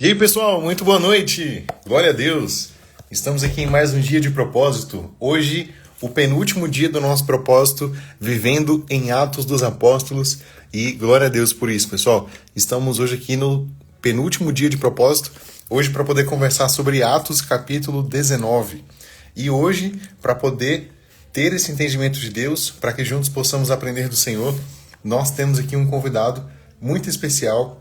E aí, pessoal, muito boa noite. Glória a Deus. Estamos aqui em mais um dia de propósito. Hoje, o penúltimo dia do nosso propósito, vivendo em Atos dos Apóstolos. E glória a Deus por isso, pessoal. Estamos hoje aqui no penúltimo dia de propósito, hoje para poder conversar sobre Atos capítulo 19. E hoje, para poder ter esse entendimento de Deus, para que juntos possamos aprender do Senhor, nós temos aqui um convidado muito especial,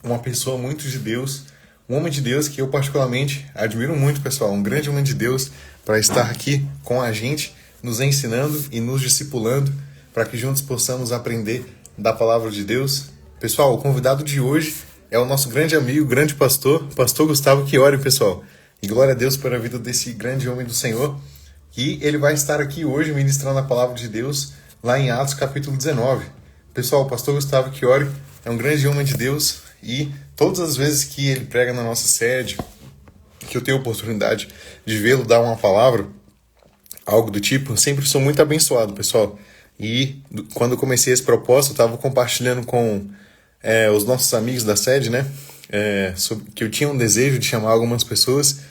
uma pessoa muito de Deus, um homem de Deus que eu particularmente admiro muito, pessoal, um grande homem de Deus para estar aqui com a gente, nos ensinando e nos discipulando, para que juntos possamos aprender da palavra de Deus. Pessoal, o convidado de hoje é o nosso grande amigo, grande pastor Gustavo Chiori, pessoal. E glória a Deus pela vida desse grande homem do Senhor. E ele vai estar aqui hoje ministrando a palavra de Deus lá em Atos capítulo 19. Pessoal, o pastor Gustavo Chiori é um grande homem de Deus e todas as vezes que ele prega na nossa sede, que eu tenho a oportunidade de vê-lo dar uma palavra, algo do tipo, eu sempre sou muito abençoado, pessoal. E quando eu comecei esse propósito, eu estava compartilhando com os nossos amigos da sede, né? Que eu tinha um desejo de chamar algumas pessoas.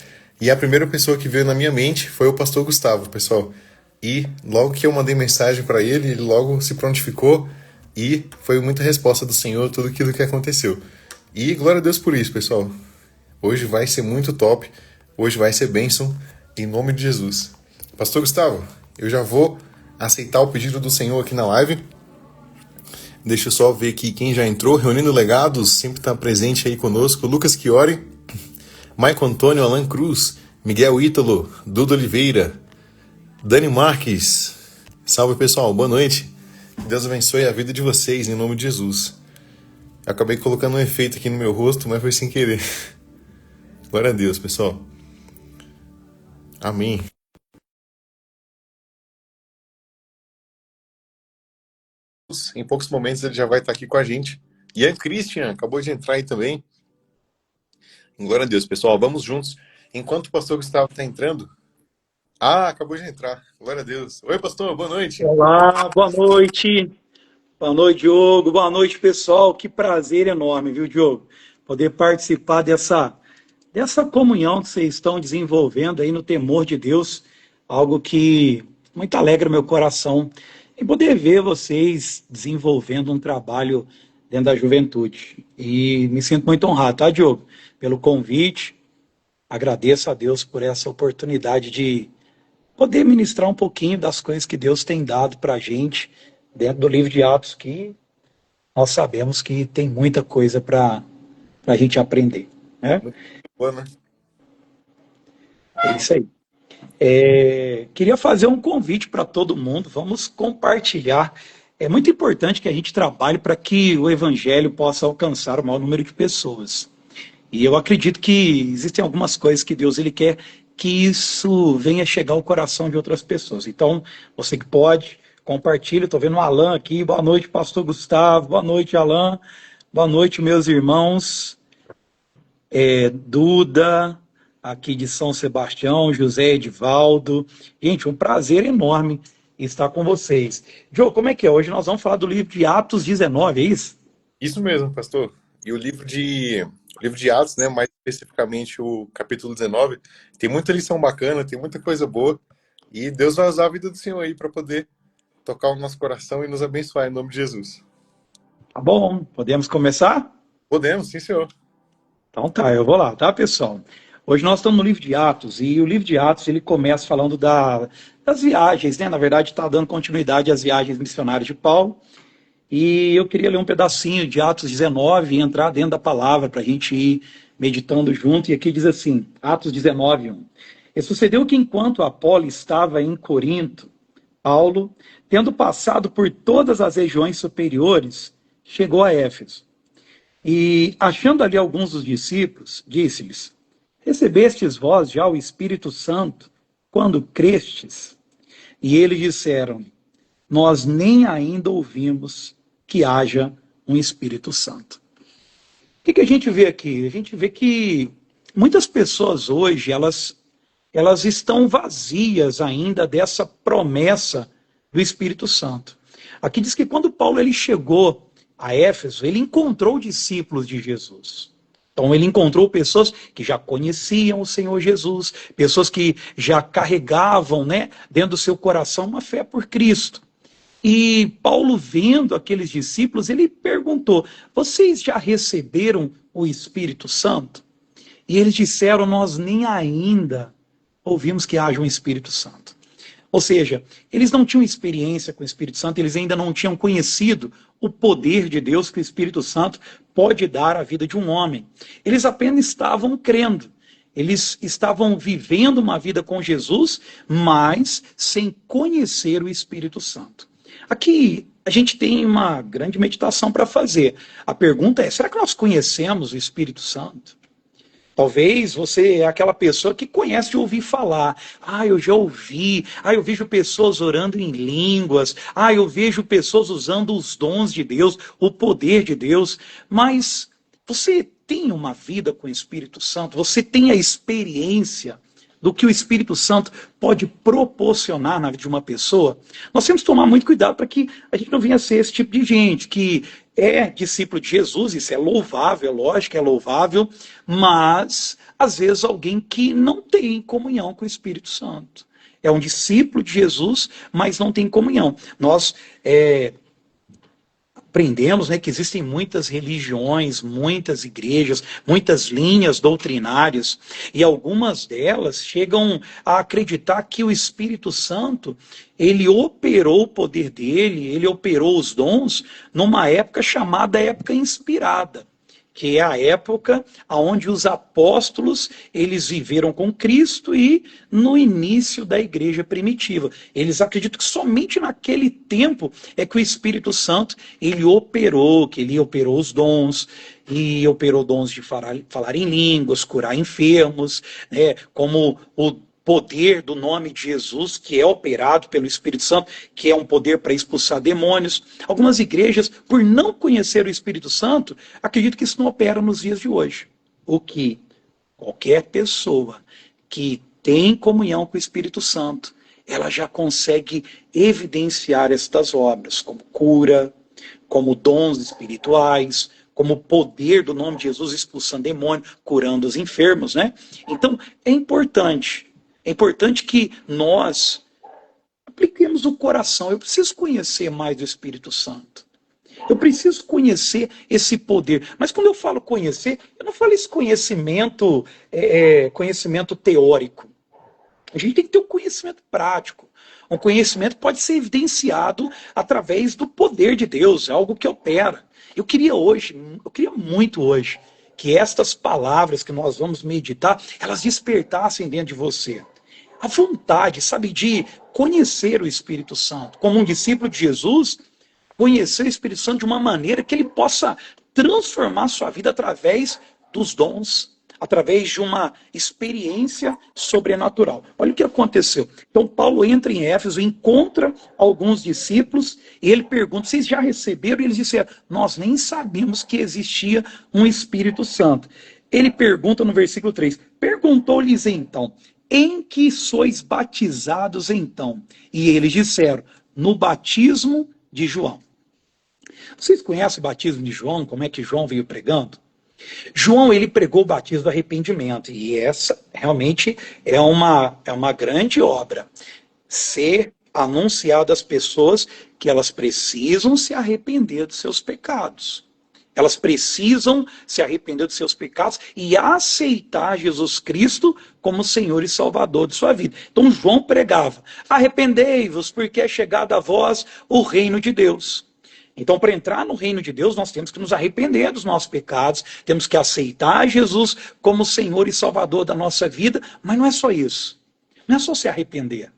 E a primeira pessoa que veio na minha mente foi o pastor Gustavo, pessoal. E logo que eu mandei mensagem para ele, ele logo se prontificou e foi muita resposta do Senhor, tudo aquilo que aconteceu. E glória a Deus por isso, pessoal. Hoje vai ser muito top, hoje vai ser bênção, em nome de Jesus. Pastor Gustavo, eu já vou aceitar o pedido do Senhor aqui na live. Deixa eu só ver aqui quem já entrou. Reunindo Legados, sempre está presente aí conosco. Lucas Chiori, Maicon Antônio, Alan Cruz, Miguel Ítalo, Duda Oliveira, Dani Marques. Salve, pessoal, boa noite. Deus abençoe a vida de vocês, em nome de Jesus. Eu acabei colocando um efeito aqui no meu rosto, mas foi sem querer. Glória a Deus, pessoal. Amém. Em poucos momentos ele já vai estar aqui com a gente. E a Christian acabou de entrar aí também. Glória a Deus, pessoal. Vamos juntos. Enquanto o pastor Gustavo está entrando... acabou de entrar. Glória a Deus. Oi, pastor. Boa noite. Olá, boa noite. Boa noite, Diogo. Boa noite, pessoal. Que prazer enorme, viu, Diogo? Poder participar dessa comunhão que vocês estão desenvolvendo aí no temor de Deus. Algo que muito alegra meu coração. E poder ver vocês desenvolvendo um trabalho dentro da juventude. E me sinto muito honrado, tá, Diogo? Pelo convite. Agradeço a Deus por essa oportunidade de poder ministrar um pouquinho das coisas que Deus tem dado para a gente dentro do livro de Atos, que nós sabemos que tem muita coisa para a gente aprender, né? Muito boa, né? É isso aí. Queria fazer um convite para todo mundo, vamos compartilhar. É muito importante que a gente trabalhe para que o evangelho possa alcançar o maior número de pessoas. E eu acredito que existem algumas coisas que Deus ele quer que isso venha chegar ao coração de outras pessoas. Então, você que pode, compartilha. Estou vendo o Alan aqui. Boa noite, pastor Gustavo. Boa noite, Alan. Boa noite, meus irmãos. Duda, aqui de São Sebastião, José Edivaldo. Gente, um prazer enorme estar com vocês. Joe, como é que é? Hoje nós vamos falar do livro de Atos 19, é isso? Isso mesmo, pastor. E o livro de Atos, né, mais especificamente o capítulo 19, tem muita lição bacana, tem muita coisa boa. E Deus vai usar a vida do Senhor aí para poder tocar o nosso coração e nos abençoar em nome de Jesus. Tá bom, podemos começar? Podemos, sim, Senhor. Então tá, eu vou lá, tá, pessoal? Hoje nós estamos no livro de Atos, e o livro de Atos ele começa falando das viagens, né? Na verdade, está dando continuidade às viagens missionárias de Paulo. E eu queria ler um pedacinho de Atos 19 e entrar dentro da palavra para a gente ir meditando junto. E aqui diz assim, Atos 19, 1. E sucedeu que enquanto Apolo estava em Corinto, Paulo, tendo passado por todas as regiões superiores, chegou a Éfeso. E, achando ali alguns dos discípulos, disse-lhes, recebestes vós já o Espírito Santo quando crestes? E eles disseram, nós nem ainda ouvimos que haja um Espírito Santo. O que a gente vê aqui? A gente vê que muitas pessoas hoje, elas estão vazias ainda dessa promessa do Espírito Santo. Aqui diz que quando Paulo ele chegou a Éfeso, ele encontrou discípulos de Jesus. Então ele encontrou pessoas que já conheciam o Senhor Jesus, pessoas que já carregavam, né, dentro do seu coração uma fé por Cristo. E Paulo, vendo aqueles discípulos, ele perguntou: vocês já receberam o Espírito Santo? E eles disseram: nós nem ainda ouvimos que haja um Espírito Santo. Ou seja, eles não tinham experiência com o Espírito Santo, eles ainda não tinham conhecido o poder de Deus que o Espírito Santo pode dar à vida de um homem. Eles apenas estavam crendo. Eles estavam vivendo uma vida com Jesus, mas sem conhecer o Espírito Santo. Aqui a gente tem uma grande meditação para fazer. A pergunta é: será que nós conhecemos o Espírito Santo? Talvez você é aquela pessoa que conhece de ouvir falar. Eu já ouvi. Eu vejo pessoas orando em línguas. Eu vejo pessoas usando os dons de Deus, o poder de Deus. Mas você tem uma vida com o Espírito Santo? Você tem a experiência do que o Espírito Santo pode proporcionar na vida de uma pessoa? Nós temos que tomar muito cuidado para que a gente não venha a ser esse tipo de gente que é discípulo de Jesus. Isso é louvável, é lógico, é louvável, mas às vezes alguém que não tem comunhão com o Espírito Santo. É um discípulo de Jesus, mas não tem comunhão. Nós aprendemos, né, que existem muitas religiões, muitas igrejas, muitas linhas doutrinárias, e algumas delas chegam a acreditar que o Espírito Santo, ele operou o poder dele, ele operou os dons numa época chamada época inspirada, que é a época onde os apóstolos, eles viveram com Cristo e no início da igreja primitiva. Eles acreditam que somente naquele tempo é que o Espírito Santo, ele operou, que ele operou os dons, e operou dons de falar em línguas, curar enfermos, né, como o poder do nome de Jesus, que é operado pelo Espírito Santo, que é um poder para expulsar demônios. Algumas igrejas, por não conhecer o Espírito Santo, acreditam que isso não opera nos dias de hoje. O que qualquer pessoa que tem comunhão com o Espírito Santo, ela já consegue evidenciar estas obras, como cura, como dons espirituais, como o poder do nome de Jesus expulsando demônios, curando os enfermos, né? Então, é importante que nós apliquemos o coração. Eu preciso conhecer mais do Espírito Santo. Eu preciso conhecer esse poder. Mas quando eu falo conhecer, eu não falo esse conhecimento, conhecimento teórico. A gente tem que ter um conhecimento prático. Um conhecimento pode ser evidenciado através do poder de Deus, algo que opera. Eu queria muito hoje, que estas palavras que nós vamos meditar, elas despertassem dentro de você a vontade, sabe, de conhecer o Espírito Santo. Como um discípulo de Jesus, conhecer o Espírito Santo de uma maneira que ele possa transformar sua vida através dos dons, através de uma experiência sobrenatural. Olha o que aconteceu. Então Paulo entra em Éfeso, encontra alguns discípulos e ele pergunta: vocês já receberam? E eles disseram: nós nem sabíamos que existia um Espírito Santo. Ele pergunta no versículo 3, perguntou-lhes então: em que sois batizados então? E eles disseram: no batismo de João. Vocês conhecem o batismo de João? Como é que João veio pregando? João, ele pregou o batismo do arrependimento, e essa realmente é uma grande obra. Ser anunciado às pessoas que elas precisam se arrepender dos seus pecados. Elas precisam se arrepender dos seus pecados e aceitar Jesus Cristo como Senhor e Salvador de sua vida. Então João pregava: arrependei-vos, porque é chegado a vós o reino de Deus. Então, para entrar no reino de Deus, nós temos que nos arrepender dos nossos pecados, temos que aceitar Jesus como Senhor e Salvador da nossa vida, mas não é só isso. Não é só se arrepender.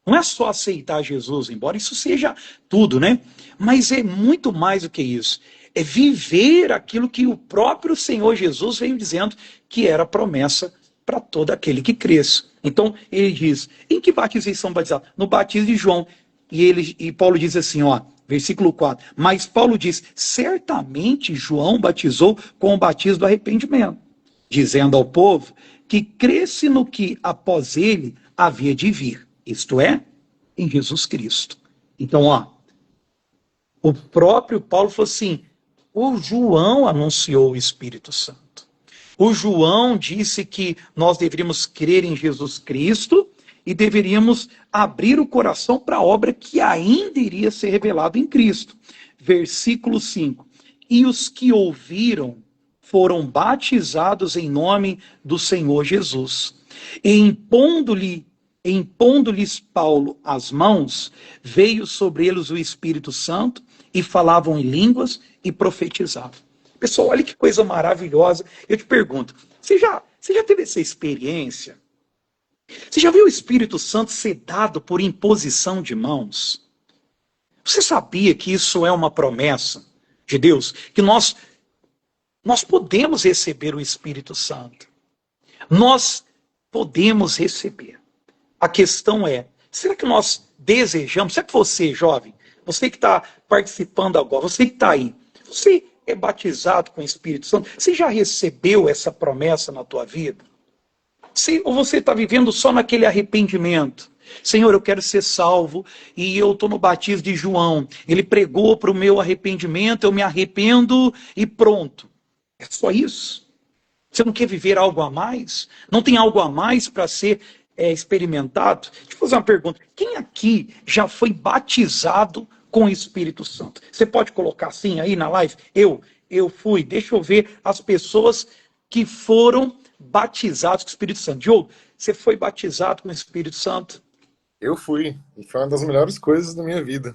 Não é só aceitar Jesus, embora isso seja tudo, né? Mas é muito mais do que isso. É viver aquilo que o próprio Senhor Jesus veio dizendo que era promessa para todo aquele que cresce. Então, ele diz: em que batismo vocês são batizados? No batismo de João. E Paulo diz assim, versículo 4. Mas Paulo diz: certamente João batizou com o batismo do arrependimento, dizendo ao povo que cresce no que após ele havia de vir, isto é, em Jesus Cristo. Então, o próprio Paulo falou assim: o João anunciou o Espírito Santo. O João disse que nós deveríamos crer em Jesus Cristo e deveríamos abrir o coração para a obra que ainda iria ser revelada em Cristo. Versículo 5. E os que ouviram foram batizados em nome do Senhor Jesus. E impondo-lhes Paulo as mãos, veio sobre eles o Espírito Santo e falavam em línguas e profetizavam. Pessoal, olha que coisa maravilhosa. Eu te pergunto, você já teve essa experiência? Você já viu o Espírito Santo ser dado por imposição de mãos? Você sabia que isso é uma promessa de Deus? Que nós podemos receber o Espírito Santo. Nós podemos receber. A questão é, será que nós desejamos? Será que você, jovem, você que está participando agora, você que está aí, você é batizado com o Espírito Santo? Você já recebeu essa promessa na tua vida? Ou você está vivendo só naquele arrependimento? Senhor, eu quero ser salvo e eu estou no batismo de João. Ele pregou para o meu arrependimento, eu me arrependo e pronto. É só isso? Você não quer viver algo a mais? Não tem algo a mais para ser experimentado? Deixa eu fazer uma pergunta. Quem aqui já foi batizado com o Espírito Santo? Você pode colocar assim aí na live? Eu fui. Deixa eu ver as pessoas que foram batizados com o Espírito Santo. Diogo, você foi batizado com o Espírito Santo? Eu fui. E foi uma das melhores coisas da minha vida.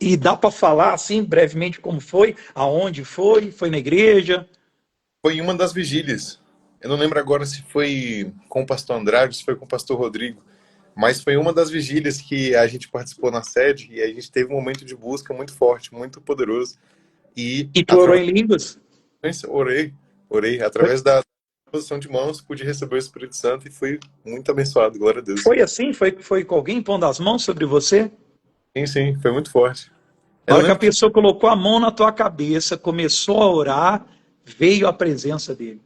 E dá para falar assim brevemente como foi? Aonde foi? Foi na igreja? Foi em uma das vigílias. Eu não lembro agora se foi com o pastor Andrade, se foi com o pastor Rodrigo, mas foi uma das vigílias que a gente participou na sede e a gente teve um momento de busca muito forte, muito poderoso. E tu orou em línguas? Orei. Através da posição de mãos, pude receber o Espírito Santo e fui muito abençoado, glória a Deus. Foi assim? Foi com alguém pondo as mãos sobre você? Sim, foi muito forte. Na hora que a pessoa colocou a mão na tua cabeça, começou a orar, veio a presença dele.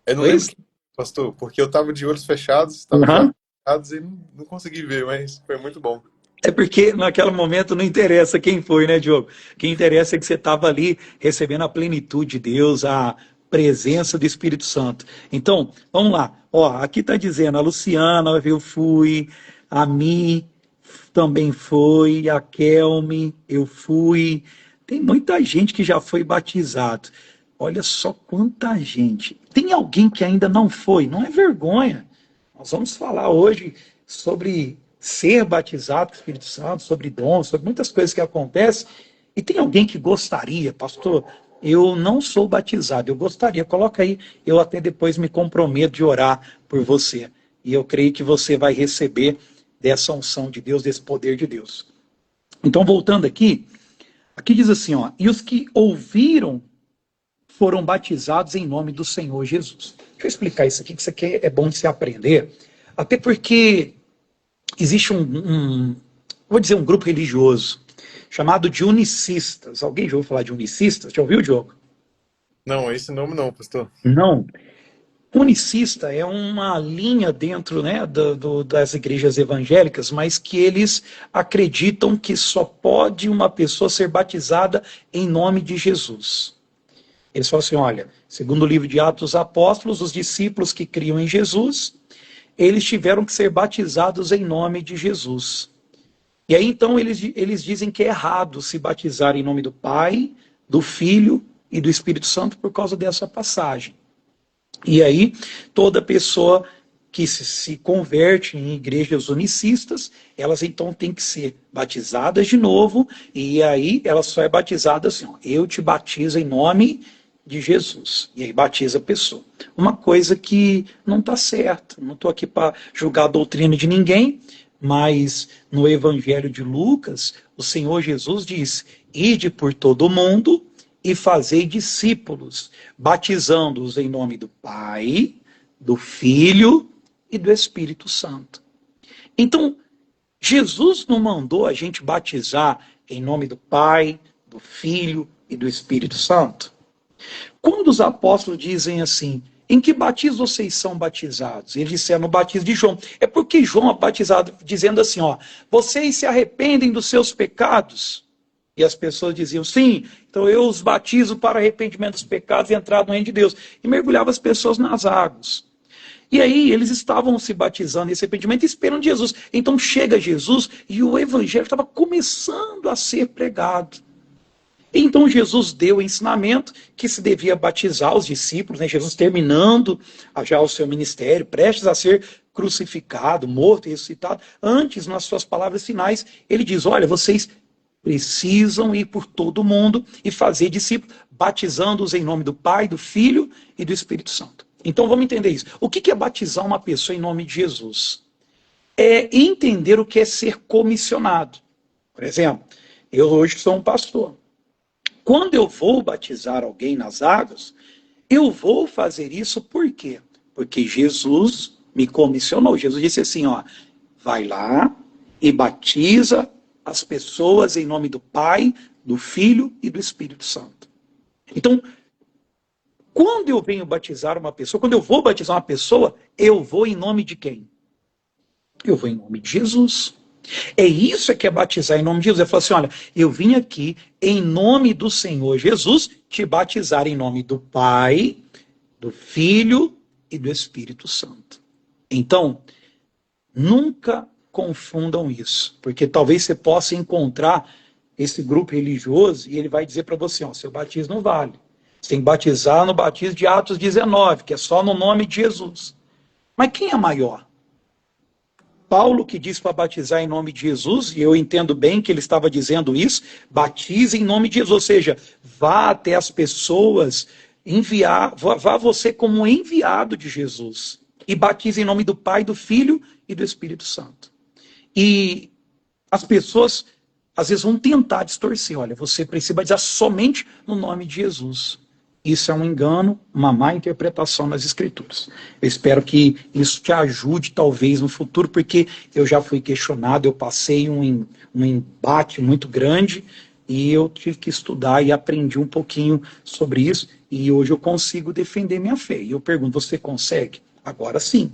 Eu não lembro, pastor, porque eu estava de olhos fechados, fechados e não consegui ver, mas foi muito bom. É porque naquele momento não interessa quem foi, né, Diogo? O que interessa é que você estava ali recebendo a plenitude de Deus, a presença do Espírito Santo. Então, vamos lá. Ó, aqui está dizendo, a Luciana, eu fui, a Mi também foi, a Kelme, eu fui. Tem muita gente que já foi batizado. Olha só quanta gente. Tem alguém que ainda não foi? Não é vergonha. Nós vamos falar hoje sobre ser batizado com o Espírito Santo, sobre dons, sobre muitas coisas que acontecem. E tem alguém que gostaria, pastor, eu não sou batizado, eu gostaria, coloca aí, eu até depois me comprometo de orar por você. E eu creio que você vai receber dessa unção de Deus, desse poder de Deus. Então, voltando aqui diz assim, ó, e os que ouviram foram batizados em nome do Senhor Jesus. Deixa eu explicar isso aqui, que isso aqui é bom de se aprender, até porque existe vou dizer um grupo religioso, chamado de unicistas. Alguém já ouviu falar de unicistas? Já ouviu, Diogo? Não, esse nome não, pastor. Não. Unicista é uma linha dentro, né, das igrejas evangélicas, mas que eles acreditam que só pode uma pessoa ser batizada em nome de Jesus. Eles falam assim, olha, segundo o livro de Atos dos Apóstolos, os discípulos que criam em Jesus, eles tiveram que ser batizados em nome de Jesus. E aí então eles dizem que é errado se batizar em nome do Pai, do Filho e do Espírito Santo por causa dessa passagem. E aí toda pessoa que se converte em igrejas unicistas, elas então têm que ser batizadas de novo, e aí ela só é batizada assim, ó, eu te batizo em nome de Jesus. E aí batiza a pessoa. Uma coisa que não está certa. Não estou aqui para julgar a doutrina de ninguém, mas no Evangelho de Lucas, o Senhor Jesus diz, ide por todo o mundo e fazei discípulos, batizando-os em nome do Pai, do Filho e do Espírito Santo. Então, Jesus não mandou a gente batizar em nome do Pai, do Filho e do Espírito Santo? Quando os apóstolos dizem assim, em que batismo vocês são batizados? Eles disseram no batismo de João. É porque João é batizado dizendo assim, ó, vocês se arrependem dos seus pecados E as pessoas diziam, sim, então eu os batizo para arrependimento dos pecados e entrar no reino de Deus. E mergulhava as pessoas nas águas. E aí eles estavam se batizando nesse arrependimento e esperando Jesus. Então chega Jesus e o evangelho estava começando a ser pregado. Então Jesus deu o ensinamento que se devia batizar os discípulos, né? Jesus terminando já o seu ministério, prestes a ser crucificado, morto e ressuscitado. Antes, nas suas palavras finais, ele diz, olha, vocês precisam ir por todo o mundo e fazer discípulos, batizando-os em nome do Pai, do Filho e do Espírito Santo. Então vamos entender isso. O que é batizar uma pessoa em nome de Jesus? É entender o que é ser comissionado. Por exemplo, eu hoje sou um pastor. Quando eu vou batizar alguém nas águas, eu vou fazer isso por quê? Porque Jesus me comissionou. Jesus disse assim, ó, vai lá e batiza as pessoas em nome do Pai, do Filho e do Espírito Santo. Então, quando eu venho batizar uma pessoa, quando eu vou batizar uma pessoa, eu vou em nome de quem? Eu vou em nome de Jesus. É isso que é batizar em nome de Jesus. É falar assim, olha, eu vim aqui em nome do Senhor Jesus te batizar em nome do Pai, do Filho e do Espírito Santo. Então, nunca confundam isso, porque talvez você possa encontrar esse grupo religioso e ele vai dizer para você, ó, seu batismo não vale. Você tem que batizar no batismo de Atos 19, que é só no nome de Jesus. Mas quem é maior? Paulo, que diz para batizar em nome de Jesus, e eu entendo bem que ele estava dizendo isso, batize em nome de Jesus, ou seja, vá até as pessoas, vá você como enviado de Jesus, e batize em nome do Pai, do Filho e do Espírito Santo. E as pessoas, às vezes, vão tentar distorcer, olha, você precisa batizar somente no nome de Jesus. Isso é um engano, uma má interpretação nas Escrituras. Eu espero que isso te ajude, talvez, no futuro, porque eu já fui questionado, eu passei um embate muito grande e eu tive que estudar e aprendi um pouquinho sobre isso e hoje eu consigo defender minha fé. E eu pergunto, você consegue? Agora sim.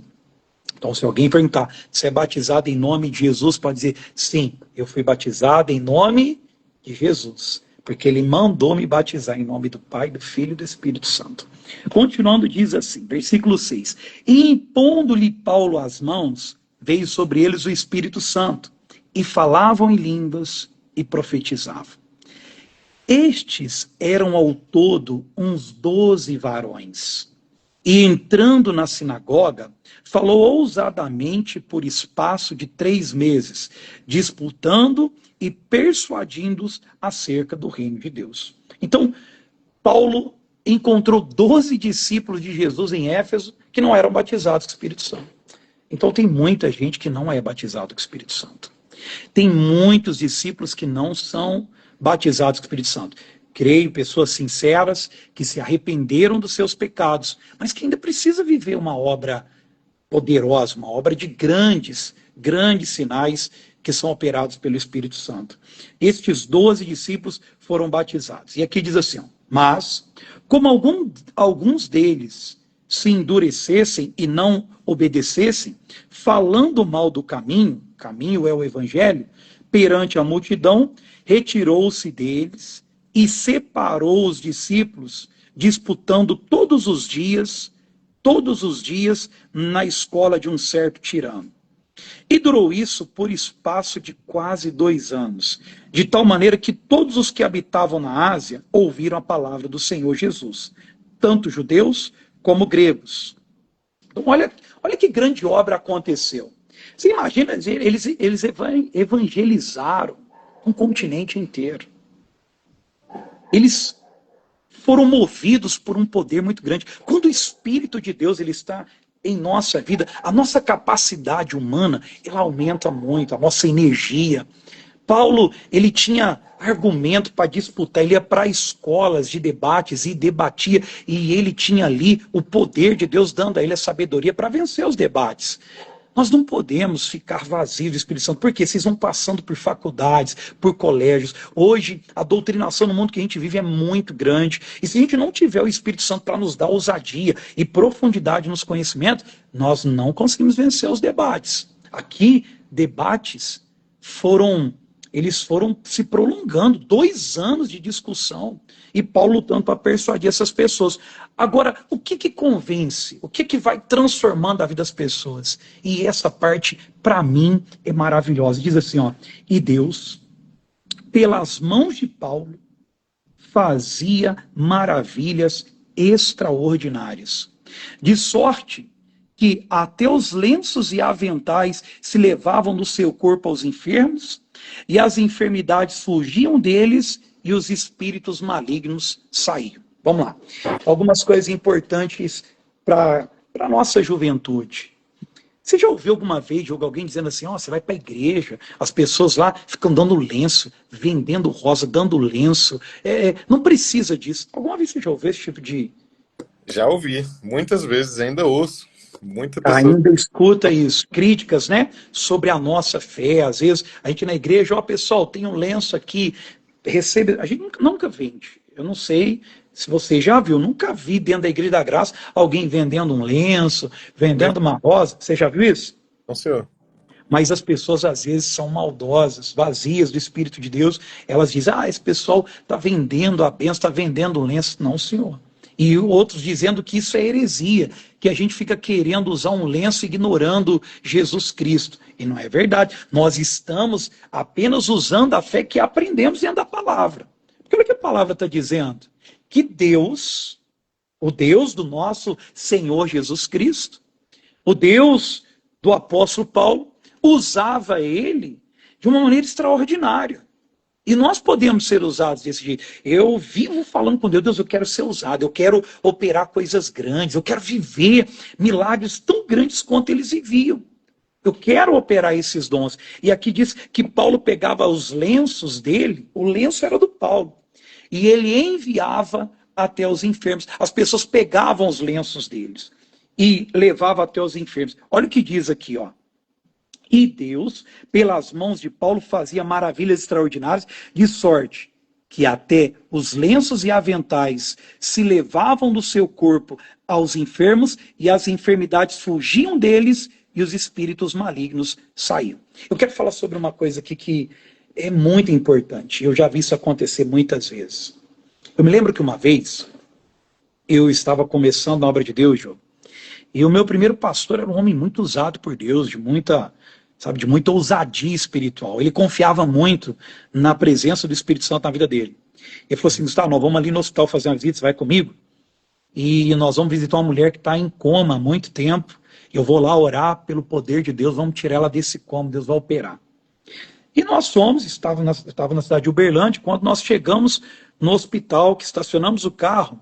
Então, se alguém perguntar, você é batizado em nome de Jesus, pode dizer, sim, eu fui batizado em nome de Jesus. Porque ele mandou me batizar em nome do Pai, do Filho e do Espírito Santo. Continuando, diz assim, versículo 6. E impondo-lhe Paulo as mãos, veio sobre eles o Espírito Santo, e falavam em línguas e profetizavam. Estes eram ao todo uns 12 varões. E entrando na sinagoga, falou ousadamente por espaço de 3 meses, disputando e persuadindo-os acerca do reino de Deus. Então, Paulo encontrou 12 discípulos de Jesus em Éfeso que não eram batizados com o Espírito Santo. Então tem muita gente que não é batizado com o Espírito Santo. Tem muitos discípulos que não são batizados com o Espírito Santo. Creio, pessoas sinceras que se arrependeram dos seus pecados, mas que ainda precisa viver uma obra poderosa, uma obra de grandes sinais que são operados pelo Espírito Santo. Estes 12 discípulos foram batizados. E aqui diz assim, mas, como alguns deles se endurecessem e não obedecessem, falando mal do caminho é o Evangelho, perante a multidão, retirou-se deles e separou os discípulos, disputando todos os dias, na escola de um certo tirano. E durou isso por espaço de quase 2 anos, de tal maneira que todos os que habitavam na Ásia ouviram a palavra do Senhor Jesus, tanto judeus como gregos. Então, olha que grande obra aconteceu. Você imagina, eles evangelizaram um continente inteiro. Eles foram movidos por um poder muito grande. Quando o Espírito de Deus ele está em nossa vida, a nossa capacidade humana, ela aumenta muito, a nossa energia. Paulo, ele tinha argumento para disputar, ele ia para escolas de debates e debatia, e ele tinha ali o poder de Deus dando a ele a sabedoria para vencer os debates. Nós não podemos ficar vazios do Espírito Santo, porque vocês vão passando por faculdades, por colégios. Hoje, a doutrinação no mundo que a gente vive é muito grande. E se a gente não tiver o Espírito Santo para nos dar ousadia e profundidade nos conhecimentos, nós não conseguimos vencer os debates. Aqui, debates foram eles foram se prolongando, 2 anos de discussão, e Paulo lutando para persuadir essas pessoas. Agora, o que convence? O que vai transformando a vida das pessoas? E essa parte, para mim, é maravilhosa. Diz assim, ó, e Deus, pelas mãos de Paulo, fazia maravilhas extraordinárias, de sorte que até os lenços e aventais se levavam do seu corpo aos enfermos, e as enfermidades fugiam deles, e os espíritos malignos saíam. Vamos lá. Algumas coisas importantes para a nossa juventude. Você já ouviu alguma vez de alguém dizendo assim, ó, você vai para a igreja, as pessoas lá ficam dando lenço, vendendo rosa, dando lenço. Não precisa disso. Alguma vez você já ouviu esse tipo de... Já ouvi, muitas vezes, ainda ouço. Muita pessoa... Ainda escuta isso, críticas, né, sobre a nossa fé. Às vezes a gente na igreja, ó, pessoal, tem um lenço aqui, recebe. A gente nunca vende. Eu não sei se você já viu, nunca vi dentro da Igreja da Graça alguém vendendo um lenço, vendendo uma rosa. Você já viu isso? Não, senhor. Mas as pessoas às vezes são maldosas, vazias do Espírito de Deus. Elas dizem, esse pessoal está vendendo a bênção, está vendendo o lenço. Não, senhor. E outros dizendo que isso é heresia, que a gente fica querendo usar um lenço ignorando Jesus Cristo. E não é verdade. Nós estamos apenas usando a fé que aprendemos dentro da palavra. Porque o que a palavra está dizendo? Que Deus, o Deus do nosso Senhor Jesus Cristo, o Deus do apóstolo Paulo, usava ele de uma maneira extraordinária. E nós podemos ser usados desse jeito. Eu vivo falando com Deus, eu quero ser usado, eu quero operar coisas grandes, eu quero viver milagres tão grandes quanto eles viviam. Eu quero operar esses dons. E aqui diz que Paulo pegava os lenços dele, o lenço era do Paulo, e ele enviava até os enfermos. As pessoas pegavam os lenços deles e levavam até os enfermos. Olha o que diz aqui, ó. E Deus, pelas mãos de Paulo, fazia maravilhas extraordinárias, de sorte que até os lenços e aventais se levavam do seu corpo aos enfermos, e as enfermidades fugiam deles, e os espíritos malignos saíam. Eu quero falar sobre uma coisa aqui que é muito importante. Eu já vi isso acontecer muitas vezes. Eu me lembro que uma vez, eu estava começando na obra de Deus, João, e o meu primeiro pastor era um homem muito usado por Deus, de muita ousadia espiritual. Ele confiava muito na presença do Espírito Santo na vida dele. Ele falou assim, Gustavo, nós vamos ali no hospital fazer uma visita, você vai comigo? E nós vamos visitar uma mulher que está em coma há muito tempo. Eu vou lá orar pelo poder de Deus, vamos tirar ela desse coma, Deus vai operar. E nós fomos, estava na cidade de Uberlândia, quando nós chegamos no hospital, que estacionamos o carro,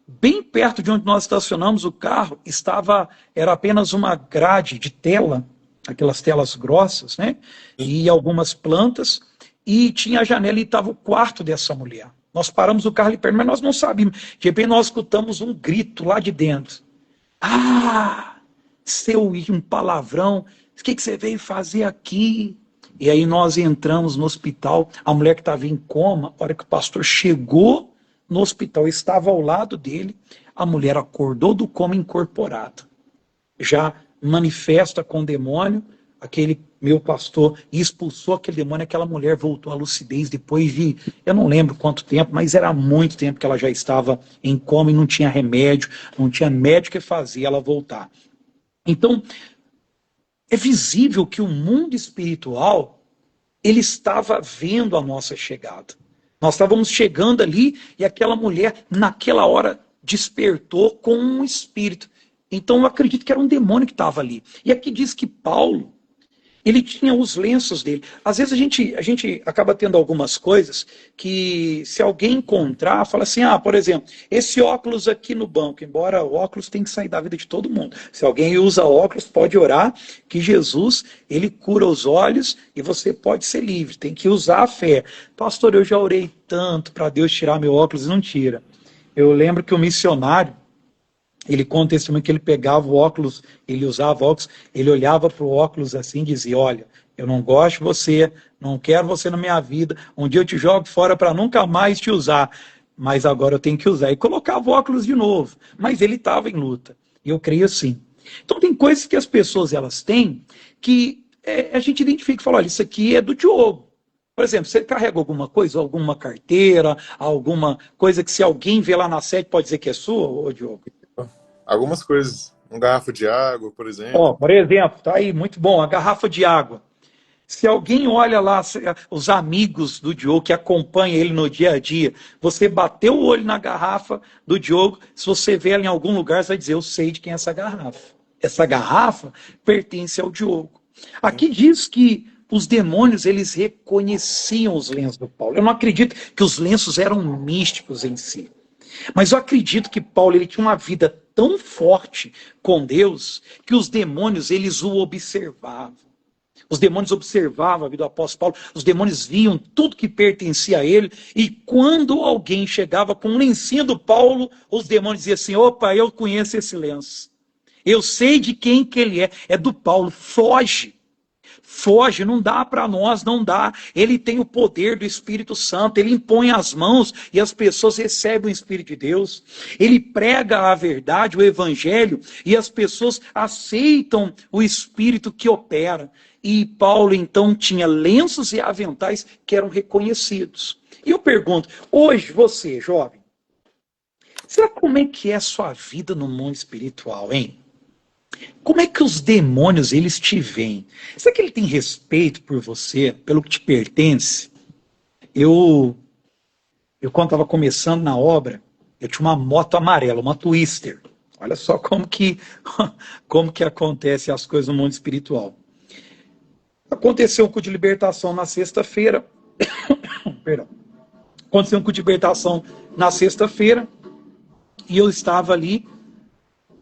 bem perto de onde nós estacionamos o carro, era apenas uma grade de tela, aquelas telas grossas, né? E algumas plantas, e tinha a janela e estava o quarto dessa mulher. Nós paramos o carro ali perto, mas nós não sabíamos. De repente nós escutamos um grito lá de dentro. Um palavrão, o que você veio fazer aqui? E aí nós entramos no hospital, a mulher que estava em coma, a hora que o pastor chegou no hospital, estava ao lado dele, a mulher acordou do coma incorporada. Já manifesta com o demônio, aquele meu pastor expulsou aquele demônio, aquela mulher voltou à lucidez depois de, eu não lembro quanto tempo, mas era muito tempo que ela já estava em coma e não tinha remédio, não tinha médico que fazia ela voltar. Então, é visível que o mundo espiritual, ele estava vendo a nossa chegada. Nós estávamos chegando ali e aquela mulher, naquela hora, despertou com um espírito. Então eu acredito que era um demônio que estava ali. E aqui diz que Paulo, ele tinha os lenços dele. Às vezes a gente acaba tendo algumas coisas que, se alguém encontrar, fala assim, por exemplo, esse óculos aqui no banco, embora o óculos tem que sair da vida de todo mundo. Se alguém usa óculos, pode orar que Jesus, ele cura os olhos e você pode ser livre. Tem que usar a fé. Pastor, eu já orei tanto para Deus tirar meu óculos e não tira. Eu lembro que o missionário, ele conta testemunho que ele pegava o óculos, ele usava óculos, ele olhava para o óculos assim e dizia, olha, eu não gosto de você, não quero você na minha vida, um dia eu te jogo fora para nunca mais te usar, mas agora eu tenho que usar. E colocava o óculos de novo, mas ele estava em luta, e eu creio assim. Então tem coisas que as pessoas elas têm que a gente identifica e fala, olha, isso aqui é do Diogo, Por exemplo, você carrega alguma coisa, alguma carteira, alguma coisa que se alguém vê lá na sede pode dizer que é sua, ô Diogo? Algumas coisas. Um garrafo de água, por exemplo. Ó, por exemplo, tá aí, muito bom, a garrafa de água. Se alguém olha lá, os amigos do Diogo que acompanham ele no dia a dia, você bateu o olho na garrafa do Diogo, se você vê ela em algum lugar, você vai dizer, eu sei de quem é essa garrafa. Essa garrafa pertence ao Diogo. Aqui diz que os demônios, eles reconheciam os lenços do Paulo. Eu não acredito que os lenços eram místicos em si. Mas eu acredito que Paulo ele tinha uma vida tão forte com Deus que os demônios eles o observavam. Os demônios observavam a vida do apóstolo Paulo, os demônios viam tudo que pertencia a ele, e quando alguém chegava com um lencinho do Paulo, os demônios diziam assim, opa, eu conheço esse lenço. Eu sei de quem que ele é do Paulo, foge. Foge, não dá para nós, não dá. Ele tem o poder do Espírito Santo, ele impõe as mãos e as pessoas recebem o Espírito de Deus. Ele prega a verdade, o Evangelho, e as pessoas aceitam o Espírito que opera. E Paulo, então, tinha lenços e aventais que eram reconhecidos. E eu pergunto, hoje você, jovem, será como é que é a sua vida no mundo espiritual, hein? Como é que os demônios, eles te veem? Será que ele tem respeito por você, pelo que te pertence? Eu quando estava começando na obra, eu tinha uma moto amarela, uma Twister. Olha só como que acontece as coisas no mundo espiritual. Aconteceu um culto de libertação na sexta-feira. Perdão. Aconteceu um culto de libertação na sexta-feira. E eu estava ali,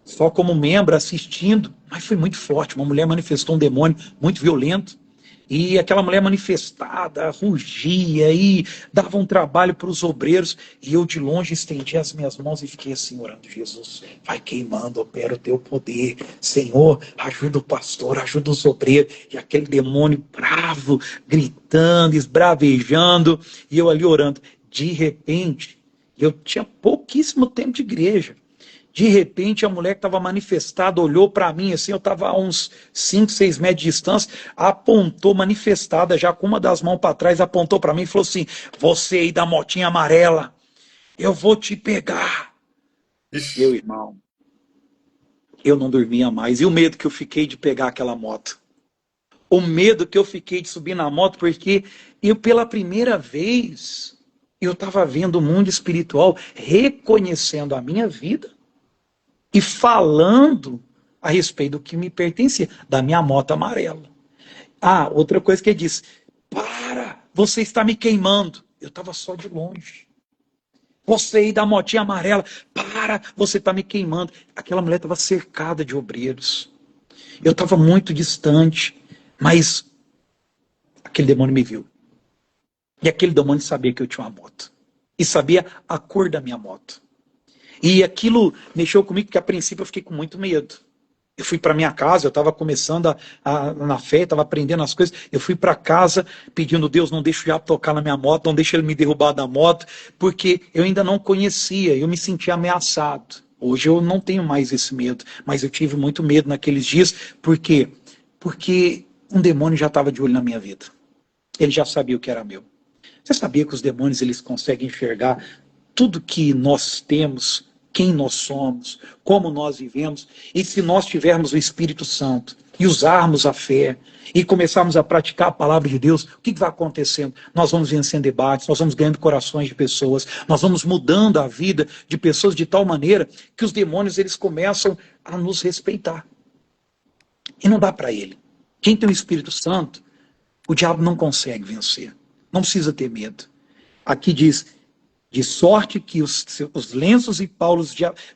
só como membro, assistindo. Mas foi muito forte. Uma mulher manifestou um demônio muito violento. E aquela mulher manifestada, rugia e dava um trabalho para os obreiros. E eu de longe estendi as minhas mãos e fiquei assim orando. Jesus, vai queimando, opera o teu poder. Senhor, ajuda o pastor, ajuda os obreiros. E aquele demônio bravo, gritando, esbravejando. E eu ali orando. De repente, eu tinha pouquíssimo tempo de igreja. De repente, a mulher que estava manifestada olhou para mim, assim, eu estava a uns 5, 6 metros de distância, apontou, manifestada, já com uma das mãos para trás, apontou para mim e falou assim, você aí da motinha amarela, eu vou te pegar. Ixi. Meu irmão, eu não dormia mais. E o medo que eu fiquei de pegar aquela moto? O medo que eu fiquei de subir na moto, porque eu, pela primeira vez, eu estava vendo o mundo espiritual reconhecendo a minha vida, e falando a respeito do que me pertencia, da minha moto amarela. Ah, outra coisa que ele disse, para, você está me queimando. Eu estava só de longe. Você aí da motinha amarela, para, você está me queimando. Aquela mulher estava cercada de obreiros. Eu estava muito distante, mas aquele demônio me viu. E aquele demônio sabia que eu tinha uma moto. E sabia a cor da minha moto. E aquilo mexeu comigo, porque a princípio eu fiquei com muito medo. Eu fui para minha casa, eu estava começando na fé, estava aprendendo as coisas. Eu fui para casa pedindo, Deus, não deixe o diabo tocar na minha moto, não deixe ele me derrubar da moto, porque eu ainda não conhecia, eu me sentia ameaçado. Hoje eu não tenho mais esse medo, mas eu tive muito medo naqueles dias. Por quê? Porque um demônio já estava de olho na minha vida. Ele já sabia o que era meu. Você sabia que os demônios eles conseguem enxergar tudo que nós temos, quem nós somos, como nós vivemos, e se nós tivermos o Espírito Santo e usarmos a fé e começarmos a praticar a palavra de Deus, o que vai acontecendo? Nós vamos vencendo debates, nós vamos ganhando corações de pessoas, nós vamos mudando a vida de pessoas de tal maneira que os demônios eles começam a nos respeitar. E não dá para ele. Quem tem o Espírito Santo, o diabo não consegue vencer. Não precisa ter medo. Aqui diz, de sorte que os lenços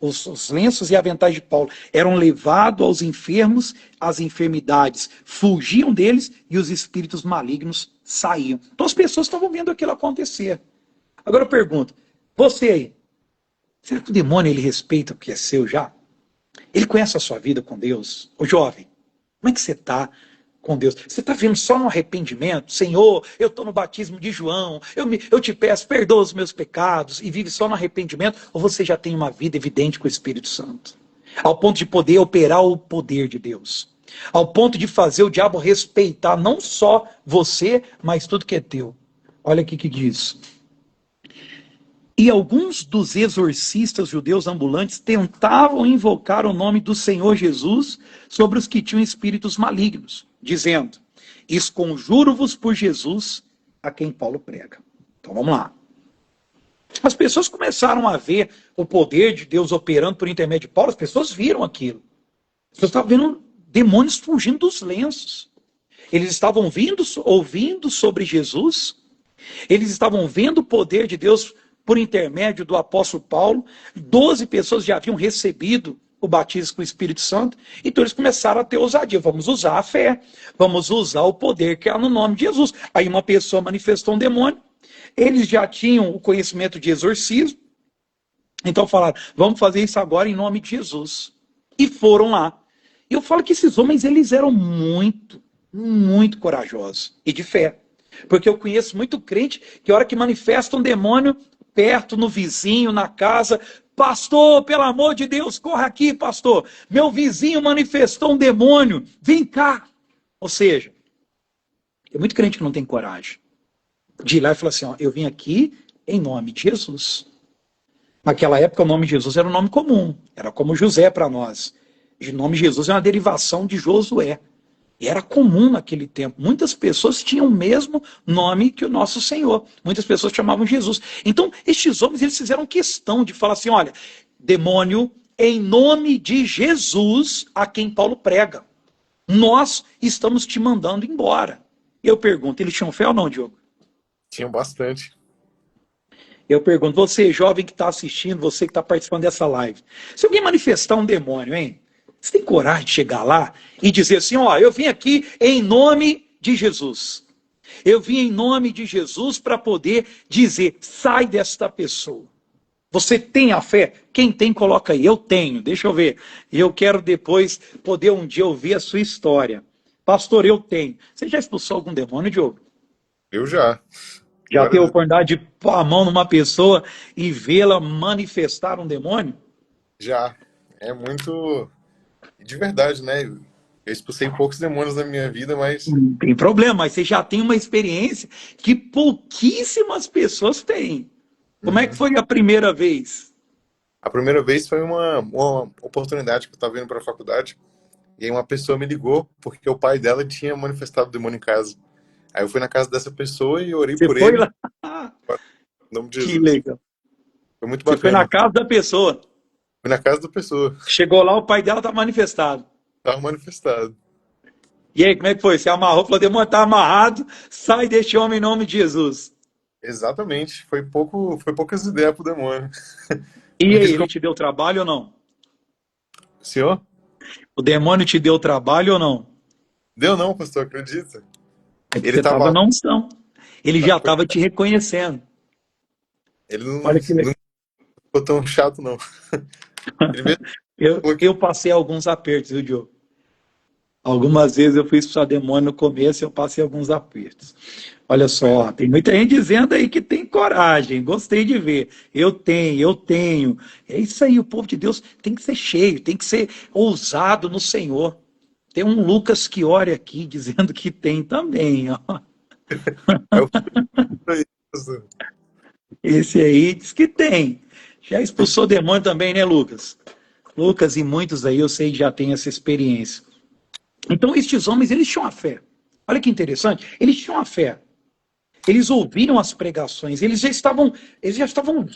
os lenços e aventais de Paulo eram levados aos enfermos, as enfermidades fugiam deles e os espíritos malignos saíam. Então as pessoas estavam vendo aquilo acontecer. Agora eu pergunto, você aí, será que o demônio ele respeita o que é seu já? Ele conhece a sua vida com Deus? Ô jovem, como é que você está com Deus? Você está vendo só no arrependimento? Senhor, eu estou no batismo de João, eu te peço, perdoa os meus pecados, e vive só no arrependimento? Ou você já tem uma vida evidente com o Espírito Santo? Ao ponto de poder operar o poder de Deus. Ao ponto de fazer o diabo respeitar não só você, mas tudo que é teu. Olha aqui que diz. E alguns dos exorcistas judeus ambulantes tentavam invocar o nome do Senhor Jesus sobre os que tinham espíritos malignos, dizendo: esconjuro-vos por Jesus, a quem Paulo prega. Então vamos lá. As pessoas começaram a ver o poder de Deus operando por intermédio de Paulo, as pessoas viram aquilo. As pessoas estavam vendo demônios fugindo dos lenços. Eles estavam ouvindo sobre Jesus, eles estavam vendo o poder de Deus por intermédio do apóstolo Paulo. 12 pessoas já haviam recebido o batismo com o Espírito Santo, então eles começaram a ter ousadia. Vamos usar a fé, vamos usar o poder que há no nome de Jesus. Aí uma pessoa manifestou um demônio, eles já tinham o conhecimento de exorcismo, então falaram, vamos fazer isso agora em nome de Jesus. E foram lá. E eu falo que esses homens, eles eram muito, muito corajosos e de fé. Porque eu conheço muito crente que a hora que manifesta um demônio, perto, no vizinho, na casa, pastor, pelo amor de Deus, corra aqui, pastor, meu vizinho manifestou um demônio, vem cá. Ou seja, tem muito crente que não tem coragem de ir lá e falar assim, ó, eu vim aqui em nome de Jesus. Naquela época o nome de Jesus era um nome comum, era como José para nós. O nome de Jesus é uma derivação de Josué. E era comum naquele tempo. Muitas pessoas tinham o mesmo nome que o nosso Senhor. Muitas pessoas chamavam Jesus. Então, estes homens, eles fizeram questão de falar assim, olha, demônio, em nome de Jesus, a quem Paulo prega, nós estamos te mandando embora. Eu pergunto, eles tinham fé ou não, Diogo? Tinham bastante. Eu pergunto, você jovem que está assistindo, você que está participando dessa live, se alguém manifestar um demônio, hein? Você tem coragem de chegar lá e dizer assim, ó, eu vim aqui em nome de Jesus. Eu vim em nome de Jesus para poder dizer, sai desta pessoa. Você tem a fé? Quem tem, coloca aí. Eu tenho, deixa eu ver. Eu quero depois poder um dia ouvir a sua história. Pastor, eu tenho. Você já expulsou algum demônio, Diogo? Eu já. Já Agora, teve a oportunidade de pôr a mão numa pessoa e vê-la manifestar um demônio? já. É muito... De verdade, né? Eu expulsei poucos demônios na minha vida, mas Não tem problema, mas você já tem uma experiência que pouquíssimas pessoas têm. Como é que foi a primeira vez? a primeira vez foi uma oportunidade que eu estava indo para a faculdade. E aí uma pessoa me ligou porque o pai dela tinha manifestado o demônio em casa. Aí eu fui na casa dessa pessoa e orei Você por foi ele, lá? em nome de Que Jesus. legal. Foi muito Você foi na bacana. casa da pessoa. Fui na casa da pessoa. Chegou lá, o pai dela está manifestado. Estava manifestado. E aí, como é que foi? Você amarrou, falou, demônio está amarrado, sai deste homem em nome de Jesus. Exatamente. Foi poucas ideias pro demônio. E Não aí, quis ele te deu trabalho ou não? Senhor? O demônio te deu trabalho ou não? Deu não, pastor, acredita? É que Ele você estava tava na unção. Ele já estava te reconhecendo. Ele não, Olha que legal. não ficou tão chato, não. Ele mesmo falou que Eu passei alguns apertos, viu, Diogo? Algumas vezes eu fui expulsar demônio no começo e eu passei alguns apertos. Olha foi, só, tem muita gente dizendo aí que tem coragem, gostei de ver. Eu tenho, eu tenho. É isso aí, o povo de Deus tem que ser cheio, tem que ser ousado no Senhor. Tem um Lucas que ora aqui dizendo que tem também, ó. é o foi isso. Esse aí diz que tem. Já expulsou demônio também, né, Lucas? Lucas e muitos aí eu sei que já tem essa experiência. Então, estes homens, eles tinham a fé. Olha que interessante, eles tinham a fé. Eles ouviram as pregações, eles já estavam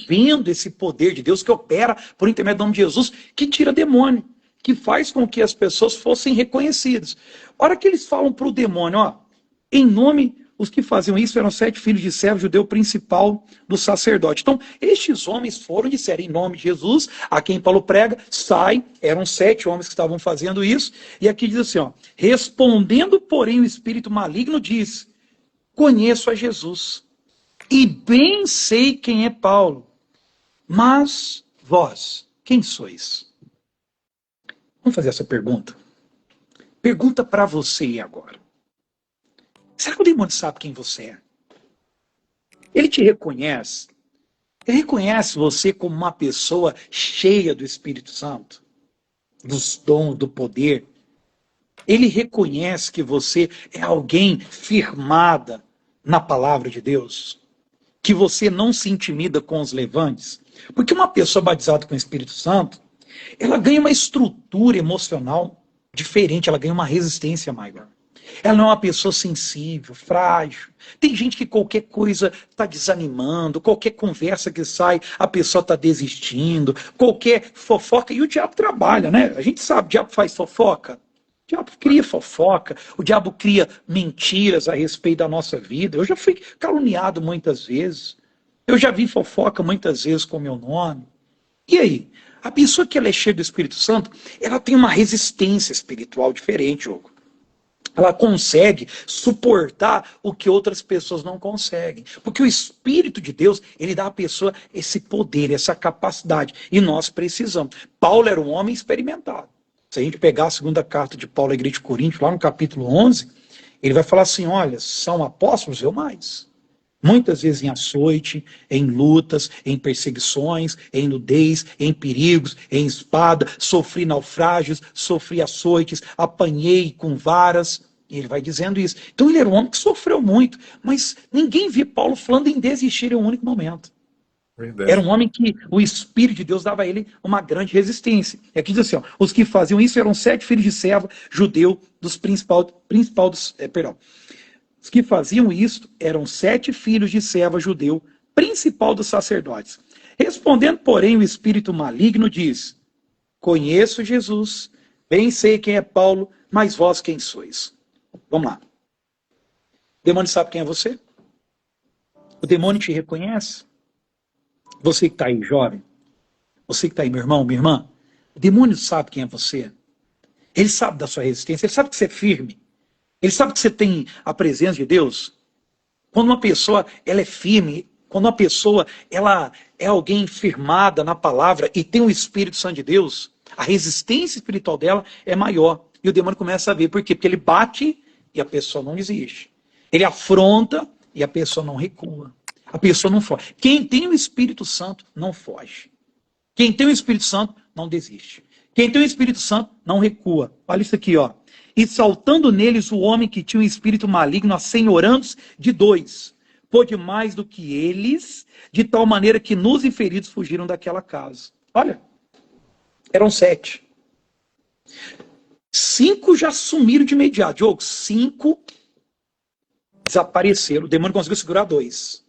vendo esse poder de Deus que opera por intermédio do nome de Jesus, que tira demônio, que faz com que as pessoas fossem reconhecidas. A hora que eles falam para o demônio, ó, em nome, os que faziam isso eram 7 filhos de Servo, judeu principal do sacerdote. Então, estes homens foram e disseram, em nome de Jesus, a quem Paulo prega, sai, eram 7 homens que estavam fazendo isso, e aqui diz assim, ó, respondendo, porém, o espírito maligno disse, conheço a Jesus, e bem sei quem é Paulo, mas vós, quem sois? Vamos fazer essa pergunta? Pergunta para você agora. Será que o demônio sabe quem você é? Ele te reconhece? Ele reconhece você como uma pessoa cheia do Espírito Santo, dos dons, do poder? Ele reconhece que você é alguém firmada na palavra de Deus? que você não se intimida com os levantes? Porque uma pessoa batizada com o Espírito Santo, ela ganha uma estrutura emocional diferente, ela ganha uma resistência maior. Ela não é uma pessoa sensível, frágil. Tem gente que qualquer coisa está desanimando, qualquer conversa que sai, a pessoa está desistindo, qualquer fofoca. E o diabo trabalha, né? A gente sabe, o diabo faz fofoca. O diabo cria fofoca, o diabo cria mentiras a respeito da nossa vida. Eu já fui caluniado muitas vezes. Eu já vi fofoca muitas vezes com meu nome. E aí? A pessoa que ela é cheia do Espírito Santo, ela tem uma resistência espiritual diferente, Hugo. Ela consegue suportar o que outras pessoas não conseguem. Porque o Espírito de Deus, ele dá à pessoa esse poder, essa capacidade. E nós precisamos. Paulo era um homem experimentado. Se a gente pegar a segunda carta de Paulo à igreja de Corinto, lá no capítulo 11, ele vai falar assim, olha, são apóstolos, eu mais. Muitas vezes em açoite, em lutas, em perseguições, em nudez, em perigos, em espada, sofri naufrágios, sofri açoites, apanhei com varas. E ele vai dizendo isso. Então ele era um homem que sofreu muito, mas ninguém via Paulo falando em desistir em um único momento. Verdade. Era um homem que o Espírito de Deus dava a ele uma grande resistência. E aqui diz assim, ó, os que faziam isso eram 7 filhos de serva, judeu, dos os que faziam isto eram 7 filhos de serva judeu, principal dos sacerdotes. Respondendo, porém, o espírito maligno diz, conheço Jesus, bem sei quem é Paulo, mas vós quem sois? Vamos lá. O demônio sabe quem é você? O demônio te reconhece? Você que está aí, jovem, você que está aí, meu irmão, minha irmã, o demônio sabe quem é você. Ele sabe da sua resistência, ele sabe que você é firme. Ele sabe que você tem a presença de Deus. Quando uma pessoa ela é firme, quando uma pessoa ela é alguém firmada na palavra e tem o Espírito Santo de Deus, a resistência espiritual dela é maior. E o demônio começa a ver. Por quê? Porque ele bate e a pessoa não desiste. Ele afronta e a pessoa não recua. A pessoa não foge. Quem tem o Espírito Santo não foge. Quem tem o Espírito Santo não desiste. Quem tem o Espírito Santo não recua. Olha isso aqui, ó. E saltando neles o homem que tinha um espírito maligno, assenhorando-se de 2, pôde mais do que eles, de tal maneira que nos inferidos fugiram daquela casa. Olha, eram 7. 5 já sumiram de imediato. Diogo, 5 desapareceram. O demônio conseguiu segurar 2.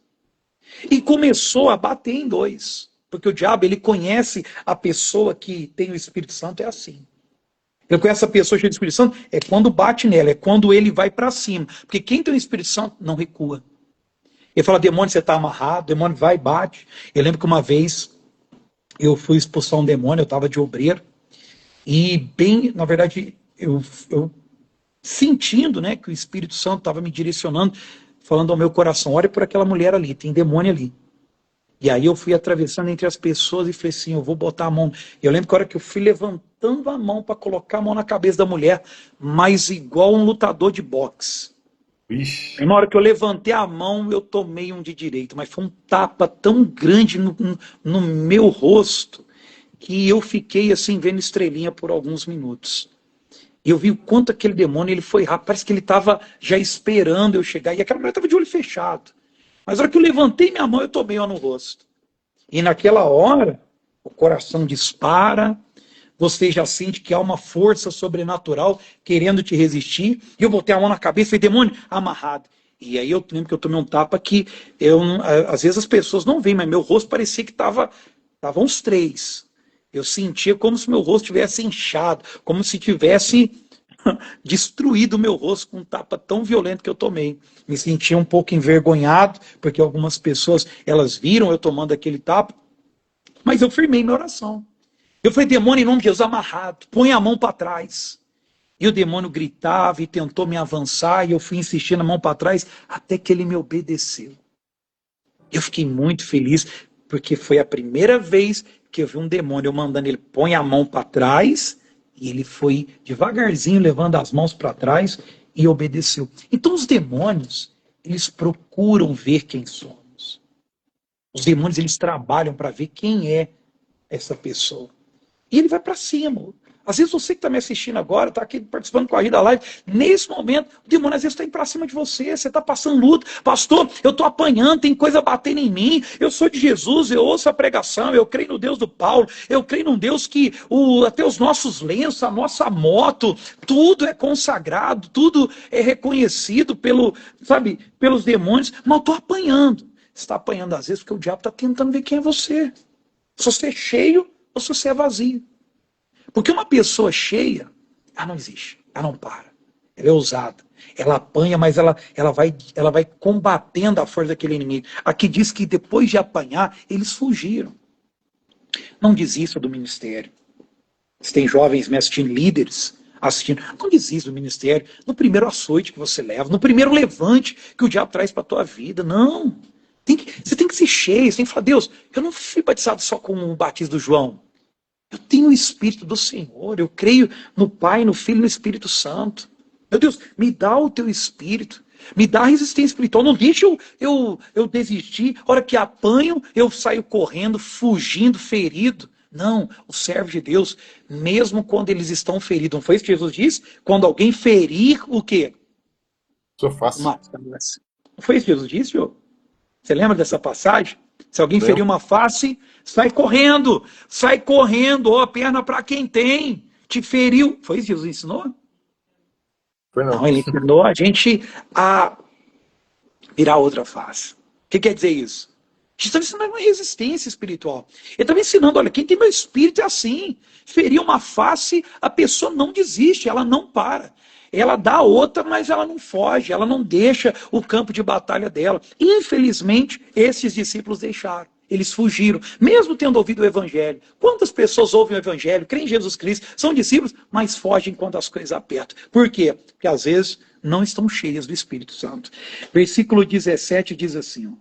E começou a bater em 2. Porque o diabo, ele conhece a pessoa que tem o Espírito Santo, é assim. Ele conhece a pessoa cheia do Espírito Santo, é quando bate nela, é quando ele vai para cima. Porque quem tem o Espírito Santo não recua. Ele fala, demônio, você está amarrado, demônio vai e bate. Eu lembro que uma vez eu fui expulsar um demônio, eu estava de obreiro, e bem, na verdade, eu sentindo, né, que o Espírito Santo estava me direcionando, falando ao meu coração, olha por aquela mulher ali, tem demônio ali. E aí eu fui atravessando entre as pessoas e falei assim, eu vou botar a mão. Eu lembro que a hora que eu fui levantando a mão para colocar a mão na cabeça da mulher, mas igual um lutador de boxe. Ixi. E na hora que eu levantei a mão, eu tomei um de direito, mas foi um tapa tão grande no meu rosto, que eu fiquei assim, vendo estrelinha por alguns minutos. E eu vi o quanto aquele demônio ele foi rápido, parece que ele estava já esperando eu chegar, e aquela mulher estava de olho fechado. Mas na hora que eu levantei minha mão, eu tomei uma no rosto. E naquela hora, o coração dispara, você já sente que há uma força sobrenatural querendo te resistir. E eu botei a mão na cabeça e falei, demônio, amarrado. E aí eu lembro que eu tomei um tapa que, às vezes as pessoas não veem, mas meu rosto parecia que estavam uns 3. Eu sentia como se meu rosto tivesse inchado, como se tivesse destruído o meu rosto com um tapa tão violento que eu tomei. Me senti um pouco envergonhado, porque algumas pessoas, elas viram eu tomando aquele tapa, mas eu firmei minha oração. Eu falei, demônio, em nome de Jesus, amarrado, põe a mão para trás. E o demônio gritava e tentou me avançar, e eu fui insistindo a mão para trás, até que ele me obedeceu. Eu fiquei muito feliz, porque foi a primeira vez que eu vi um demônio, eu mandando ele, põe a mão para trás, e ele foi devagarzinho levando as mãos para trás e obedeceu. Então os demônios, eles procuram ver quem somos. Os demônios, eles trabalham para ver quem é essa pessoa. E ele vai para cima. Às vezes você que está me assistindo agora, está aqui participando com a Vida Live, nesse momento, o demônio às vezes está indo para cima de você, você está passando luta. Pastor, eu estou apanhando, tem coisa batendo em mim, eu sou de Jesus, eu ouço a pregação, eu creio no Deus do Paulo, eu creio num Deus que até os nossos lenços, a nossa moto, tudo é consagrado, tudo é reconhecido pelos demônios, mas eu estou apanhando. Você está apanhando às vezes porque o diabo está tentando ver quem é você. Se você é cheio ou se você é vazio. Porque uma pessoa cheia, ela não existe, ela não para. Ela é ousada, ela apanha, mas ela vai combatendo a força daquele inimigo. Aqui diz que depois de apanhar, eles fugiram. Não desista do ministério. Se tem jovens me assistindo, líderes assistindo, não desista do ministério. No primeiro açoite que você leva, no primeiro levante que o diabo traz para a tua vida, não. Você tem que ser cheio, você tem que falar, Deus, eu não fui batizado só com o batismo do João. Eu tenho o Espírito do Senhor, eu creio no Pai, no Filho e no Espírito Santo. Meu Deus, me dá o teu Espírito, me dá a resistência espiritual, não deixa eu desistir. A hora que apanho, eu saio correndo, fugindo, ferido. Não, os servos de Deus, mesmo quando eles estão feridos, não foi isso que Jesus disse? Quando alguém ferir, o quê? Sua face. Não foi isso que Jesus disse, Diogo? Você lembra dessa passagem? Se alguém ferir uma face, sai correndo, ó, a perna para quem tem, te feriu. Foi isso que Jesus ensinou? Foi não. Não, ele ensinou a gente a virar outra face. O que quer dizer isso? A gente está ensinando uma resistência espiritual. Ele está me ensinando, olha, quem tem meu espírito é assim. Ferir uma face, a pessoa não desiste, ela não para. Ela dá outra, mas ela não foge, ela não deixa o campo de batalha dela. Infelizmente, esses discípulos deixaram. Eles fugiram, mesmo tendo ouvido o Evangelho. Quantas pessoas ouvem o Evangelho, creem em Jesus Cristo, são discípulos, mas fogem quando as coisas apertam. Por quê? Porque às vezes não estão cheias do Espírito Santo. Versículo 17 diz assim, ó.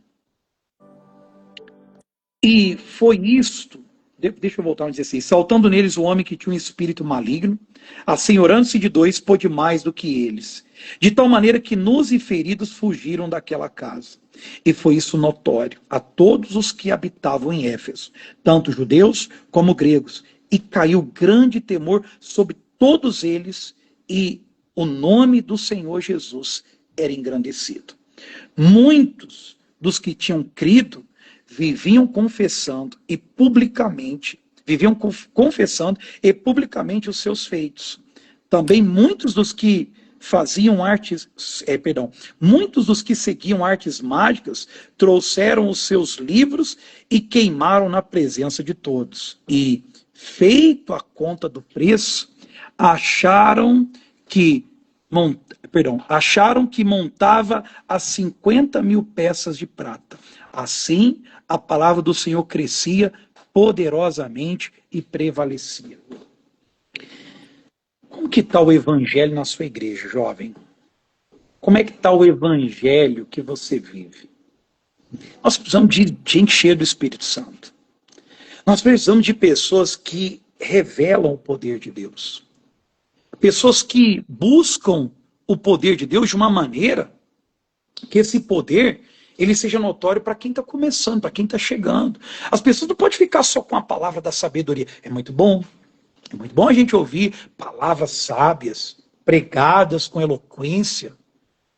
E foi isto, deixa eu voltar a dizer assim, saltando neles o homem que tinha um espírito maligno, assenhorando-se de dois, pôde mais do que eles, de tal maneira que nus e feridos fugiram daquela casa. E foi isso notório a todos os que habitavam em Éfeso, tanto judeus como gregos, e caiu grande temor sobre todos eles, e o nome do Senhor Jesus era engrandecido. Muitos dos que tinham crido viviam confessando publicamente os seus feitos. Também muitos dos que muitos dos que seguiam artes mágicas trouxeram os seus livros e queimaram na presença de todos. E, feito a conta do preço, acharam que montava a 50.000 peças de prata. Assim, a palavra do Senhor crescia poderosamente e prevalecia. Como que está o evangelho na sua igreja, jovem? Como é que está o evangelho que você vive? Nós precisamos de gente cheia do Espírito Santo. Nós precisamos de pessoas que revelam o poder de Deus. Pessoas que buscam o poder de Deus de uma maneira que esse poder ele seja notório para quem está começando, para quem está chegando. As pessoas não podem ficar só com a palavra da sabedoria. É muito bom a gente ouvir palavras sábias, pregadas com eloquência.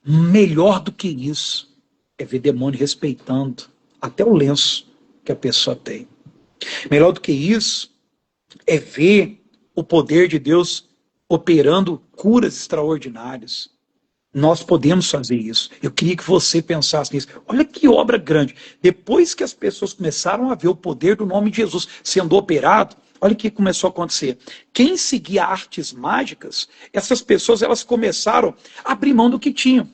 Melhor do que isso é ver demônio respeitando até o lenço que a pessoa tem. Melhor do que isso é ver o poder de Deus operando curas extraordinárias. Nós podemos fazer isso. Eu queria que você pensasse nisso. Olha que obra grande. Depois que as pessoas começaram a ver o poder do nome de Jesus sendo operado, olha o que começou a acontecer. Quem seguia artes mágicas, essas pessoas elas começaram a abrir mão do que tinham.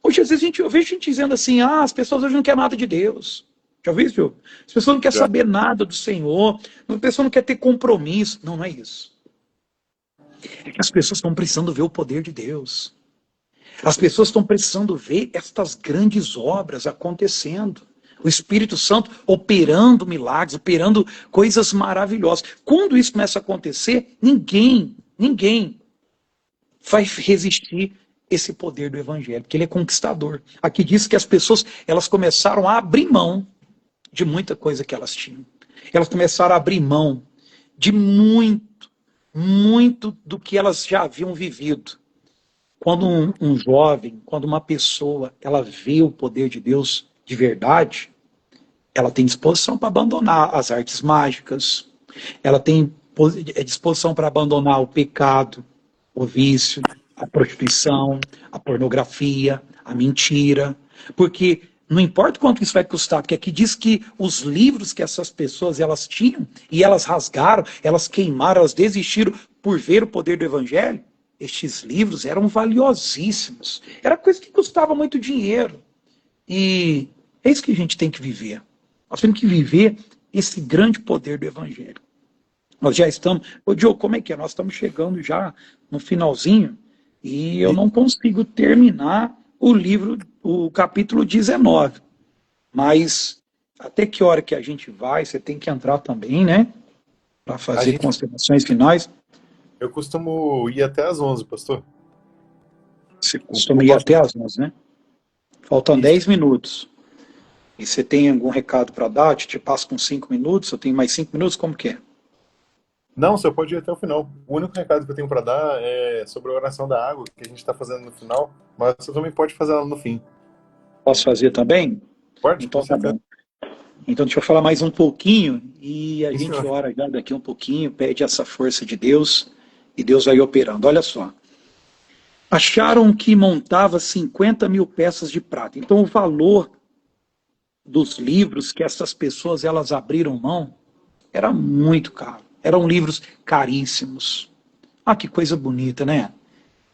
Hoje, às vezes, eu vejo gente dizendo assim, as pessoas hoje não querem nada de Deus. Já ouviu isso, Diogo? As pessoas não querem saber nada do Senhor, a pessoa não quer ter compromisso. Não, não é isso. É que as pessoas estão precisando ver o poder de Deus. As pessoas estão precisando ver estas grandes obras acontecendo. O Espírito Santo operando milagres, operando coisas maravilhosas. Quando isso começa a acontecer, ninguém vai resistir esse poder do Evangelho, porque ele é conquistador. Aqui diz que as pessoas elas começaram a abrir mão de muita coisa que elas tinham. Elas começaram a abrir mão de muito muito do que elas já haviam vivido. Quando um jovem, quando uma pessoa, ela vê o poder de Deus de verdade, ela tem disposição para abandonar as artes mágicas, ela tem disposição para abandonar o pecado, o vício, a prostituição, a pornografia, a mentira, porque não importa quanto isso vai custar, porque aqui diz que os livros que essas pessoas elas tinham e elas rasgaram, elas queimaram, elas desistiram por ver o poder do evangelho. Estes livros eram valiosíssimos, era coisa que custava muito dinheiro. E é isso que a gente tem que viver. Nós temos que viver esse grande poder do evangelho. Nós já estamos... Ô, Diogo, como é que é? Nós estamos chegando já no finalzinho e eu não consigo terminar o livro, o capítulo 19. Mas até que hora que a gente vai? Você tem que entrar também, né? Para fazer considerações finais. Eu costumo ir até às 11, pastor. Você costuma ir até às 11, né? Faltam 10 minutos. E você tem algum recado para dar? Eu te passo com 5 minutos? Eu tenho mais 5 minutos? Como que é? Não, você pode ir até o final. O único recado que eu tenho para dar é sobre a oração da água, que a gente está fazendo no final, mas você também pode fazer ela no fim. Posso fazer também? Pode? Então tá bom. Então deixa eu falar mais um pouquinho e a gente ora já daqui um pouquinho, pede essa força de Deus e Deus vai operando. Olha só. Acharam que montava 50 mil peças de prata. Então o valor dos livros que essas pessoas elas abriram mão era muito caro. Eram livros caríssimos. Ah, que coisa bonita, né?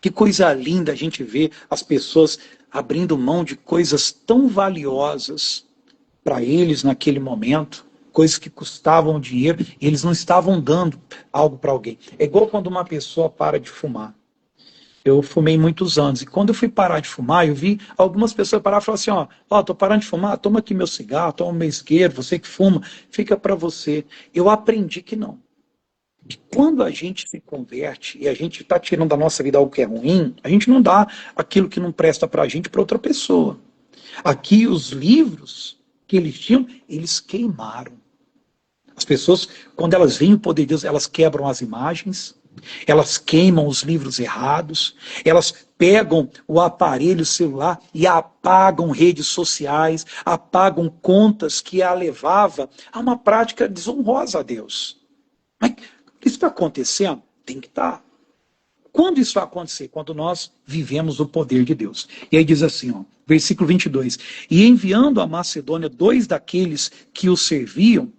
Que coisa linda a gente ver as pessoas abrindo mão de coisas tão valiosas para eles naquele momento, coisas que custavam dinheiro, e eles não estavam dando algo para alguém. É igual quando uma pessoa para de fumar. Eu fumei muitos anos, e quando eu fui parar de fumar, eu vi algumas pessoas parar e falar assim, tô parando de fumar, toma aqui meu cigarro, toma meu isqueiro, você que fuma, fica para você. Eu aprendi que não. Que quando a gente se converte e a gente está tirando da nossa vida algo que é ruim, a gente não dá aquilo que não presta para a gente para outra pessoa. Aqui os livros que eles tinham, eles queimaram. As pessoas, quando elas veem o poder de Deus, elas quebram as imagens, elas queimam os livros errados, elas pegam o aparelho celular e apagam redes sociais, apagam contas que a levava a uma prática desonrosa a Deus. Mas isso está acontecendo? Tem que estar. Quando isso vai acontecer? Quando nós vivemos o poder de Deus. E aí diz assim, versículo 22. E enviando a Macedônia 2 daqueles que o serviam,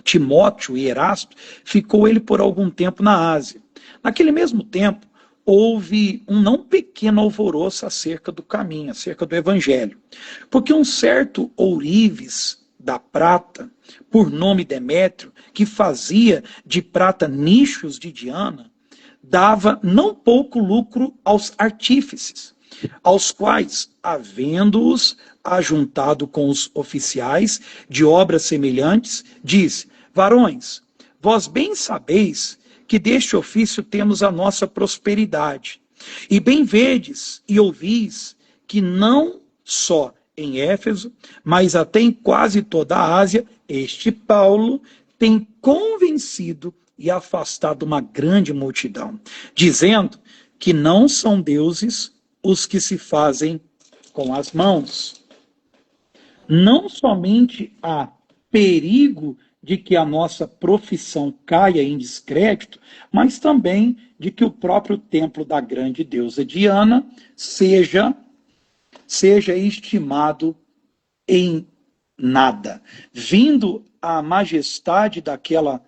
Timóteo e Erasto, ficou ele por algum tempo na Ásia. Naquele mesmo tempo, houve um não pequeno alvoroço acerca do caminho, acerca do evangelho. Porque um certo ourives da prata, por nome Demétrio, que fazia de prata nichos de Diana, dava não pouco lucro aos artífices, aos quais, havendo-os ajuntado com os oficiais de obras semelhantes, disse, varões, vós bem sabeis que deste ofício temos a nossa prosperidade, e bem vedes e ouvis que não só em Éfeso, mas até em quase toda a Ásia, este Paulo tem convencido e afastado uma grande multidão, dizendo que não são deuses os que se fazem com as mãos. Não somente há perigo de que a nossa profissão caia em descrédito, mas também de que o próprio templo da grande deusa Diana seja estimado em nada, vindo a majestade daquela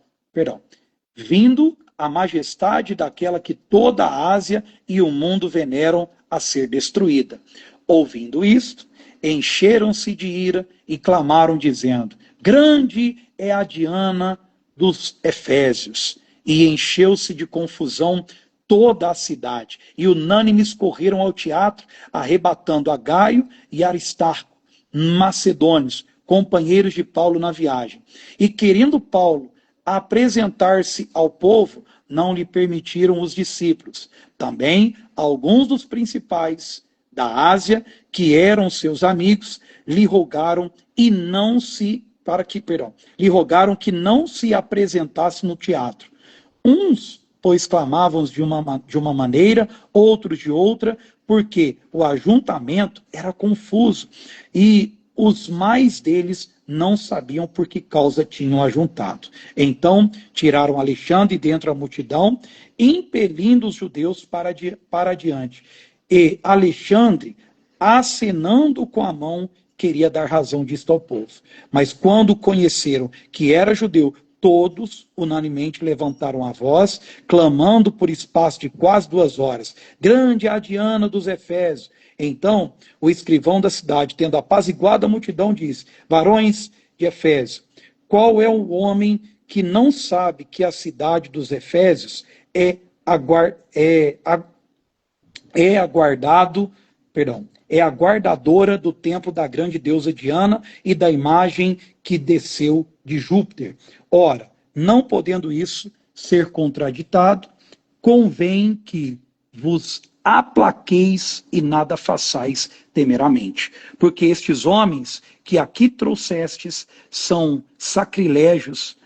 que toda a Ásia e o mundo veneram a ser destruída. Ouvindo isto, encheram-se de ira e clamaram, dizendo, grande é a Diana dos Efésios. E encheu-se de confusão toda a cidade. E unânimes correram ao teatro, arrebatando a Gaio e Aristarco, macedônios, companheiros de Paulo na viagem. E querendo Paulo apresentar-se ao povo, não lhe permitiram os discípulos. Também alguns dos principais da Ásia, que eram seus amigos, lhe rogaram que não se apresentasse no teatro. Uns pois clamavam de uma maneira, outros de outra, porque o ajuntamento era confuso, e os mais deles não sabiam por que causa tinham ajuntado. Então tiraram Alexandre dentre a multidão, impelindo os judeus para adiante. E Alexandre, acenando com a mão, queria dar razão disto ao povo. Mas quando conheceram que era judeu, todos unanimemente levantaram a voz, clamando por espaço de quase 2 horas: grande é a Diana dos Efésios. Então o escrivão da cidade, tendo apaziguado a multidão, disse: varões de Efésio, qual é o homem que não sabe que a cidade dos Efésios é aguardadora do templo da grande deusa Diana e da imagem que desceu de Júpiter? Ora, não podendo isso ser contraditado, convém que vos aplaqueis e nada façais temeramente, porque estes homens que aqui trouxestes são sacrilégios,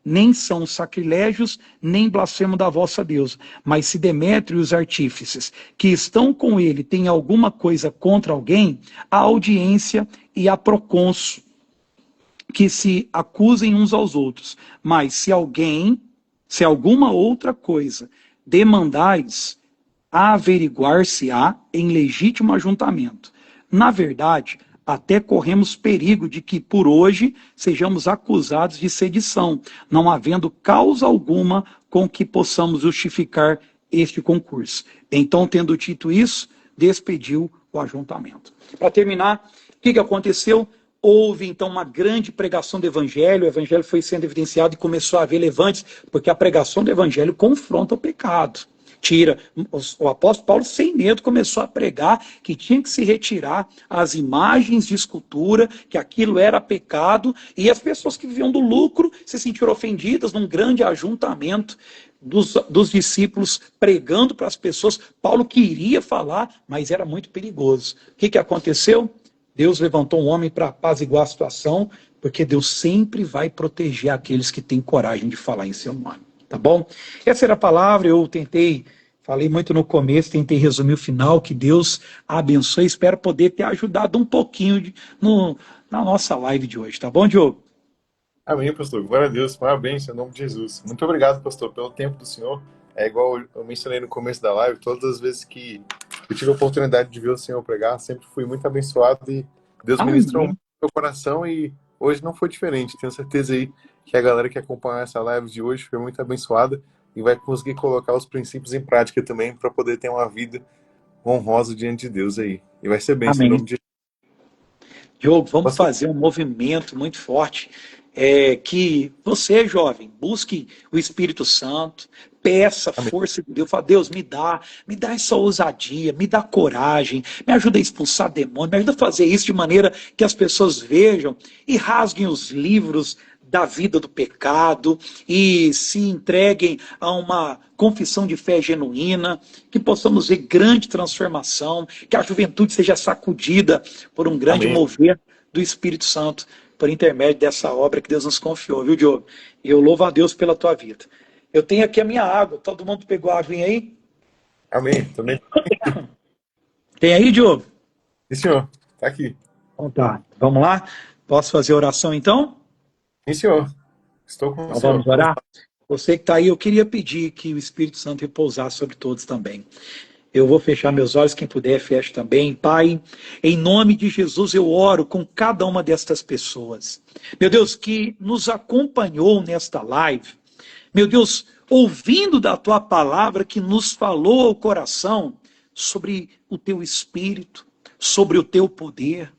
nem são sacrilégios, nem blasfemo da vossa deusa. Mas se Demétrio e os artífices que estão com ele têm alguma coisa contra alguém, a audiência e a procônsul, que se acusem uns aos outros. Mas se alguma outra coisa demandais, averiguar-se-á em legítimo ajuntamento. Na verdade, até corremos perigo de que por hoje sejamos acusados de sedição, não havendo causa alguma com que possamos justificar este concurso. Então, tendo dito isso, despediu o ajuntamento. Para terminar, o que aconteceu? Houve então uma grande pregação do evangelho, o evangelho foi sendo evidenciado e começou a haver levantes, porque a pregação do evangelho confronta o pecado. O apóstolo Paulo, sem medo, começou a pregar que tinha que se retirar as imagens de escultura, que aquilo era pecado, e as pessoas que viviam do lucro se sentiram ofendidas num grande ajuntamento dos discípulos pregando para as pessoas. Paulo queria falar, mas era muito perigoso. O que aconteceu? Deus levantou um homem para apaziguar a situação, porque Deus sempre vai proteger aqueles que têm coragem de falar em seu nome. Tá bom? Essa era a palavra, falei muito no começo, tentei resumir o final, que Deus abençoe, espero poder ter ajudado um pouquinho na nossa live de hoje, tá bom, Diogo? Amém, pastor, glória a Deus, parabéns, em nome de Jesus. Muito obrigado, pastor, pelo tempo do senhor. É igual eu mencionei no começo da live, todas as vezes que eu tive a oportunidade de ver o senhor pregar, sempre fui muito abençoado e Deus ministrou muito no meu coração, e hoje não foi diferente. Tenho certeza aí que a galera que acompanhar essa live de hoje foi muito abençoada e vai conseguir colocar os princípios em prática também para poder ter uma vida honrosa diante de Deus aí. E vai ser bem, em nome de Diogo, vamos fazer um movimento muito forte, que você, jovem, busque o Espírito Santo, peça a força de Deus, fala: Deus, me dá essa ousadia, me dá coragem, me ajuda a expulsar demônios, me ajuda a fazer isso de maneira que as pessoas vejam e rasguem os livros da vida do pecado e se entreguem a uma confissão de fé genuína, que possamos ver grande transformação, que a juventude seja sacudida por um grande mover do Espírito Santo, por intermédio dessa obra que Deus nos confiou, viu, Diogo? Eu louvo a Deus pela tua vida. Eu tenho aqui a minha água, todo mundo pegou a aguinha aí? Amém, também. Tem aí, Diogo? Sim, senhor, tá aqui. Então tá, vamos lá? Posso fazer oração então? Sim, senhor. Estou com então, vamos orar? Você que está aí, eu queria pedir que o Espírito Santo repousasse sobre todos também. Eu vou fechar meus olhos, quem puder, feche também. Pai, em nome de Jesus, eu oro com cada uma destas pessoas. Meu Deus, que nos acompanhou nesta live. Meu Deus, ouvindo da tua palavra que nos falou ao coração sobre o teu Espírito, sobre o teu poder,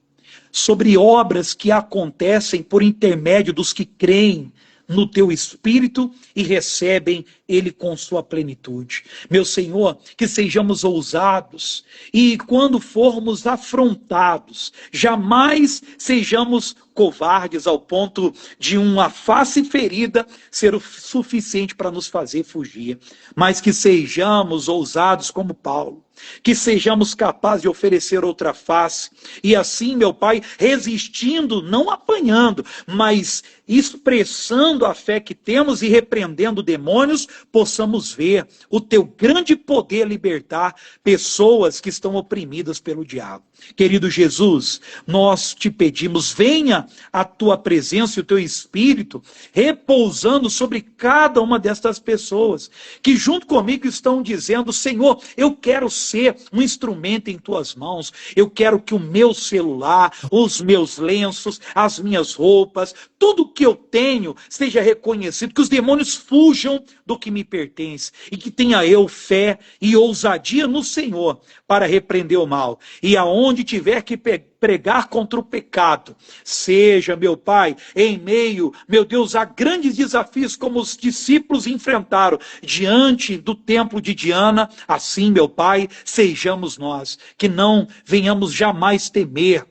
sobre obras que acontecem por intermédio dos que creem no teu Espírito e recebem ele com sua plenitude. Meu Senhor, que sejamos ousados e quando formos afrontados, jamais sejamos covardes ao ponto de uma face ferida ser o suficiente para nos fazer fugir, mas que sejamos ousados como Paulo, que sejamos capazes de oferecer outra face, e assim, meu Pai, resistindo, não apanhando, mas expressando a fé que temos e repreendendo demônios, possamos ver o teu grande poder libertar pessoas que estão oprimidas pelo diabo. Querido Jesus, nós te pedimos, venha a tua presença e o teu Espírito repousando sobre cada uma destas pessoas, que junto comigo estão dizendo, Senhor, eu quero ser um instrumento em tuas mãos, eu quero que o meu celular, os meus lenços, as minhas roupas, tudo que eu tenho seja reconhecido, que os demônios fujam do que me pertence, e que tenha eu fé e ousadia no Senhor, para repreender o mal, e aonde tiver que pregar contra o pecado, seja, meu Pai, em meio, meu Deus, a grandes desafios como os discípulos enfrentaram diante do templo de Diana, assim, meu Pai, sejamos nós, que não venhamos jamais temer,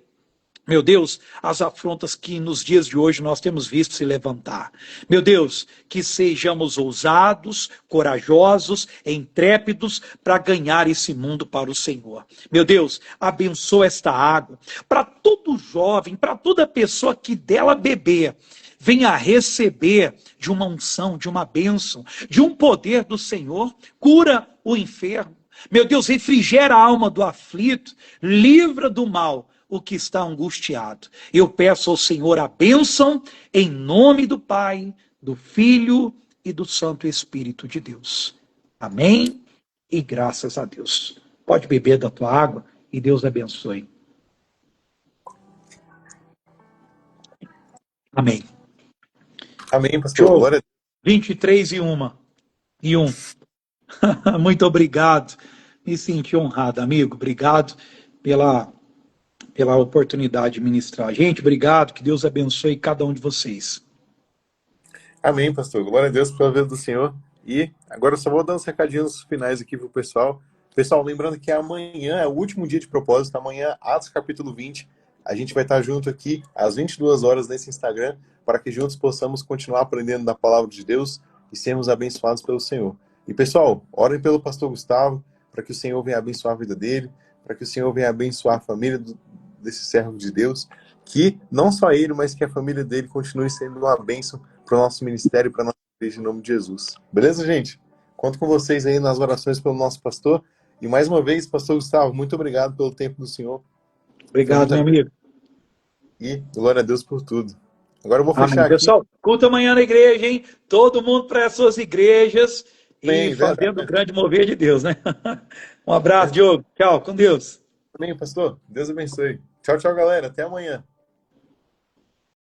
meu Deus, as afrontas que nos dias de hoje nós temos visto se levantar. Meu Deus, que sejamos ousados, corajosos, intrépidos para ganhar esse mundo para o Senhor. Meu Deus, abençoa esta água para todo jovem, para toda pessoa que dela beber, venha receber de uma unção, de uma bênção, de um poder do Senhor, cura o enfermo. Meu Deus, refrigera a alma do aflito, livra do mal o que está angustiado. Eu peço ao Senhor a bênção em nome do Pai, do Filho e do Santo Espírito de Deus. Amém e graças a Deus. Pode beber da tua água e Deus abençoe. Amém. Amém, pastor. Show. Glória a Deus. 23 e 1. Muito obrigado. Me senti honrado, amigo. Obrigado pela oportunidade de ministrar. Gente, obrigado, que Deus abençoe cada um de vocês. Amém, pastor. Glória a Deus pela vida do Senhor. E agora eu só vou dar uns recadinhos finais aqui pro pessoal. Pessoal, lembrando que amanhã é o último dia de propósito, amanhã, Atos capítulo 20, a gente vai estar junto aqui às 22 horas nesse Instagram, para que juntos possamos continuar aprendendo da palavra de Deus e sermos abençoados pelo Senhor. E pessoal, orem pelo pastor Gustavo, para que o Senhor venha abençoar a vida dele, para que o Senhor venha abençoar a família desse servo de Deus, que não só ele, mas que a família dele continue sendo uma bênção para o nosso ministério, para a nossa igreja, em nome de Jesus. Beleza, gente? Conto com vocês aí nas orações pelo nosso pastor. E mais uma vez, pastor Gustavo, muito obrigado pelo tempo do Senhor. Obrigado, meu amigo. E glória a Deus por tudo. Agora eu vou fechar Amém. aqui. Pessoal, culto amanhã na igreja, hein? Todo mundo para as suas igrejas e fazendo o grande mover de Deus, né? Um abraço, Diogo. Tchau, com Deus. Amém, pastor. Deus abençoe. Tchau, tchau, galera. Até amanhã.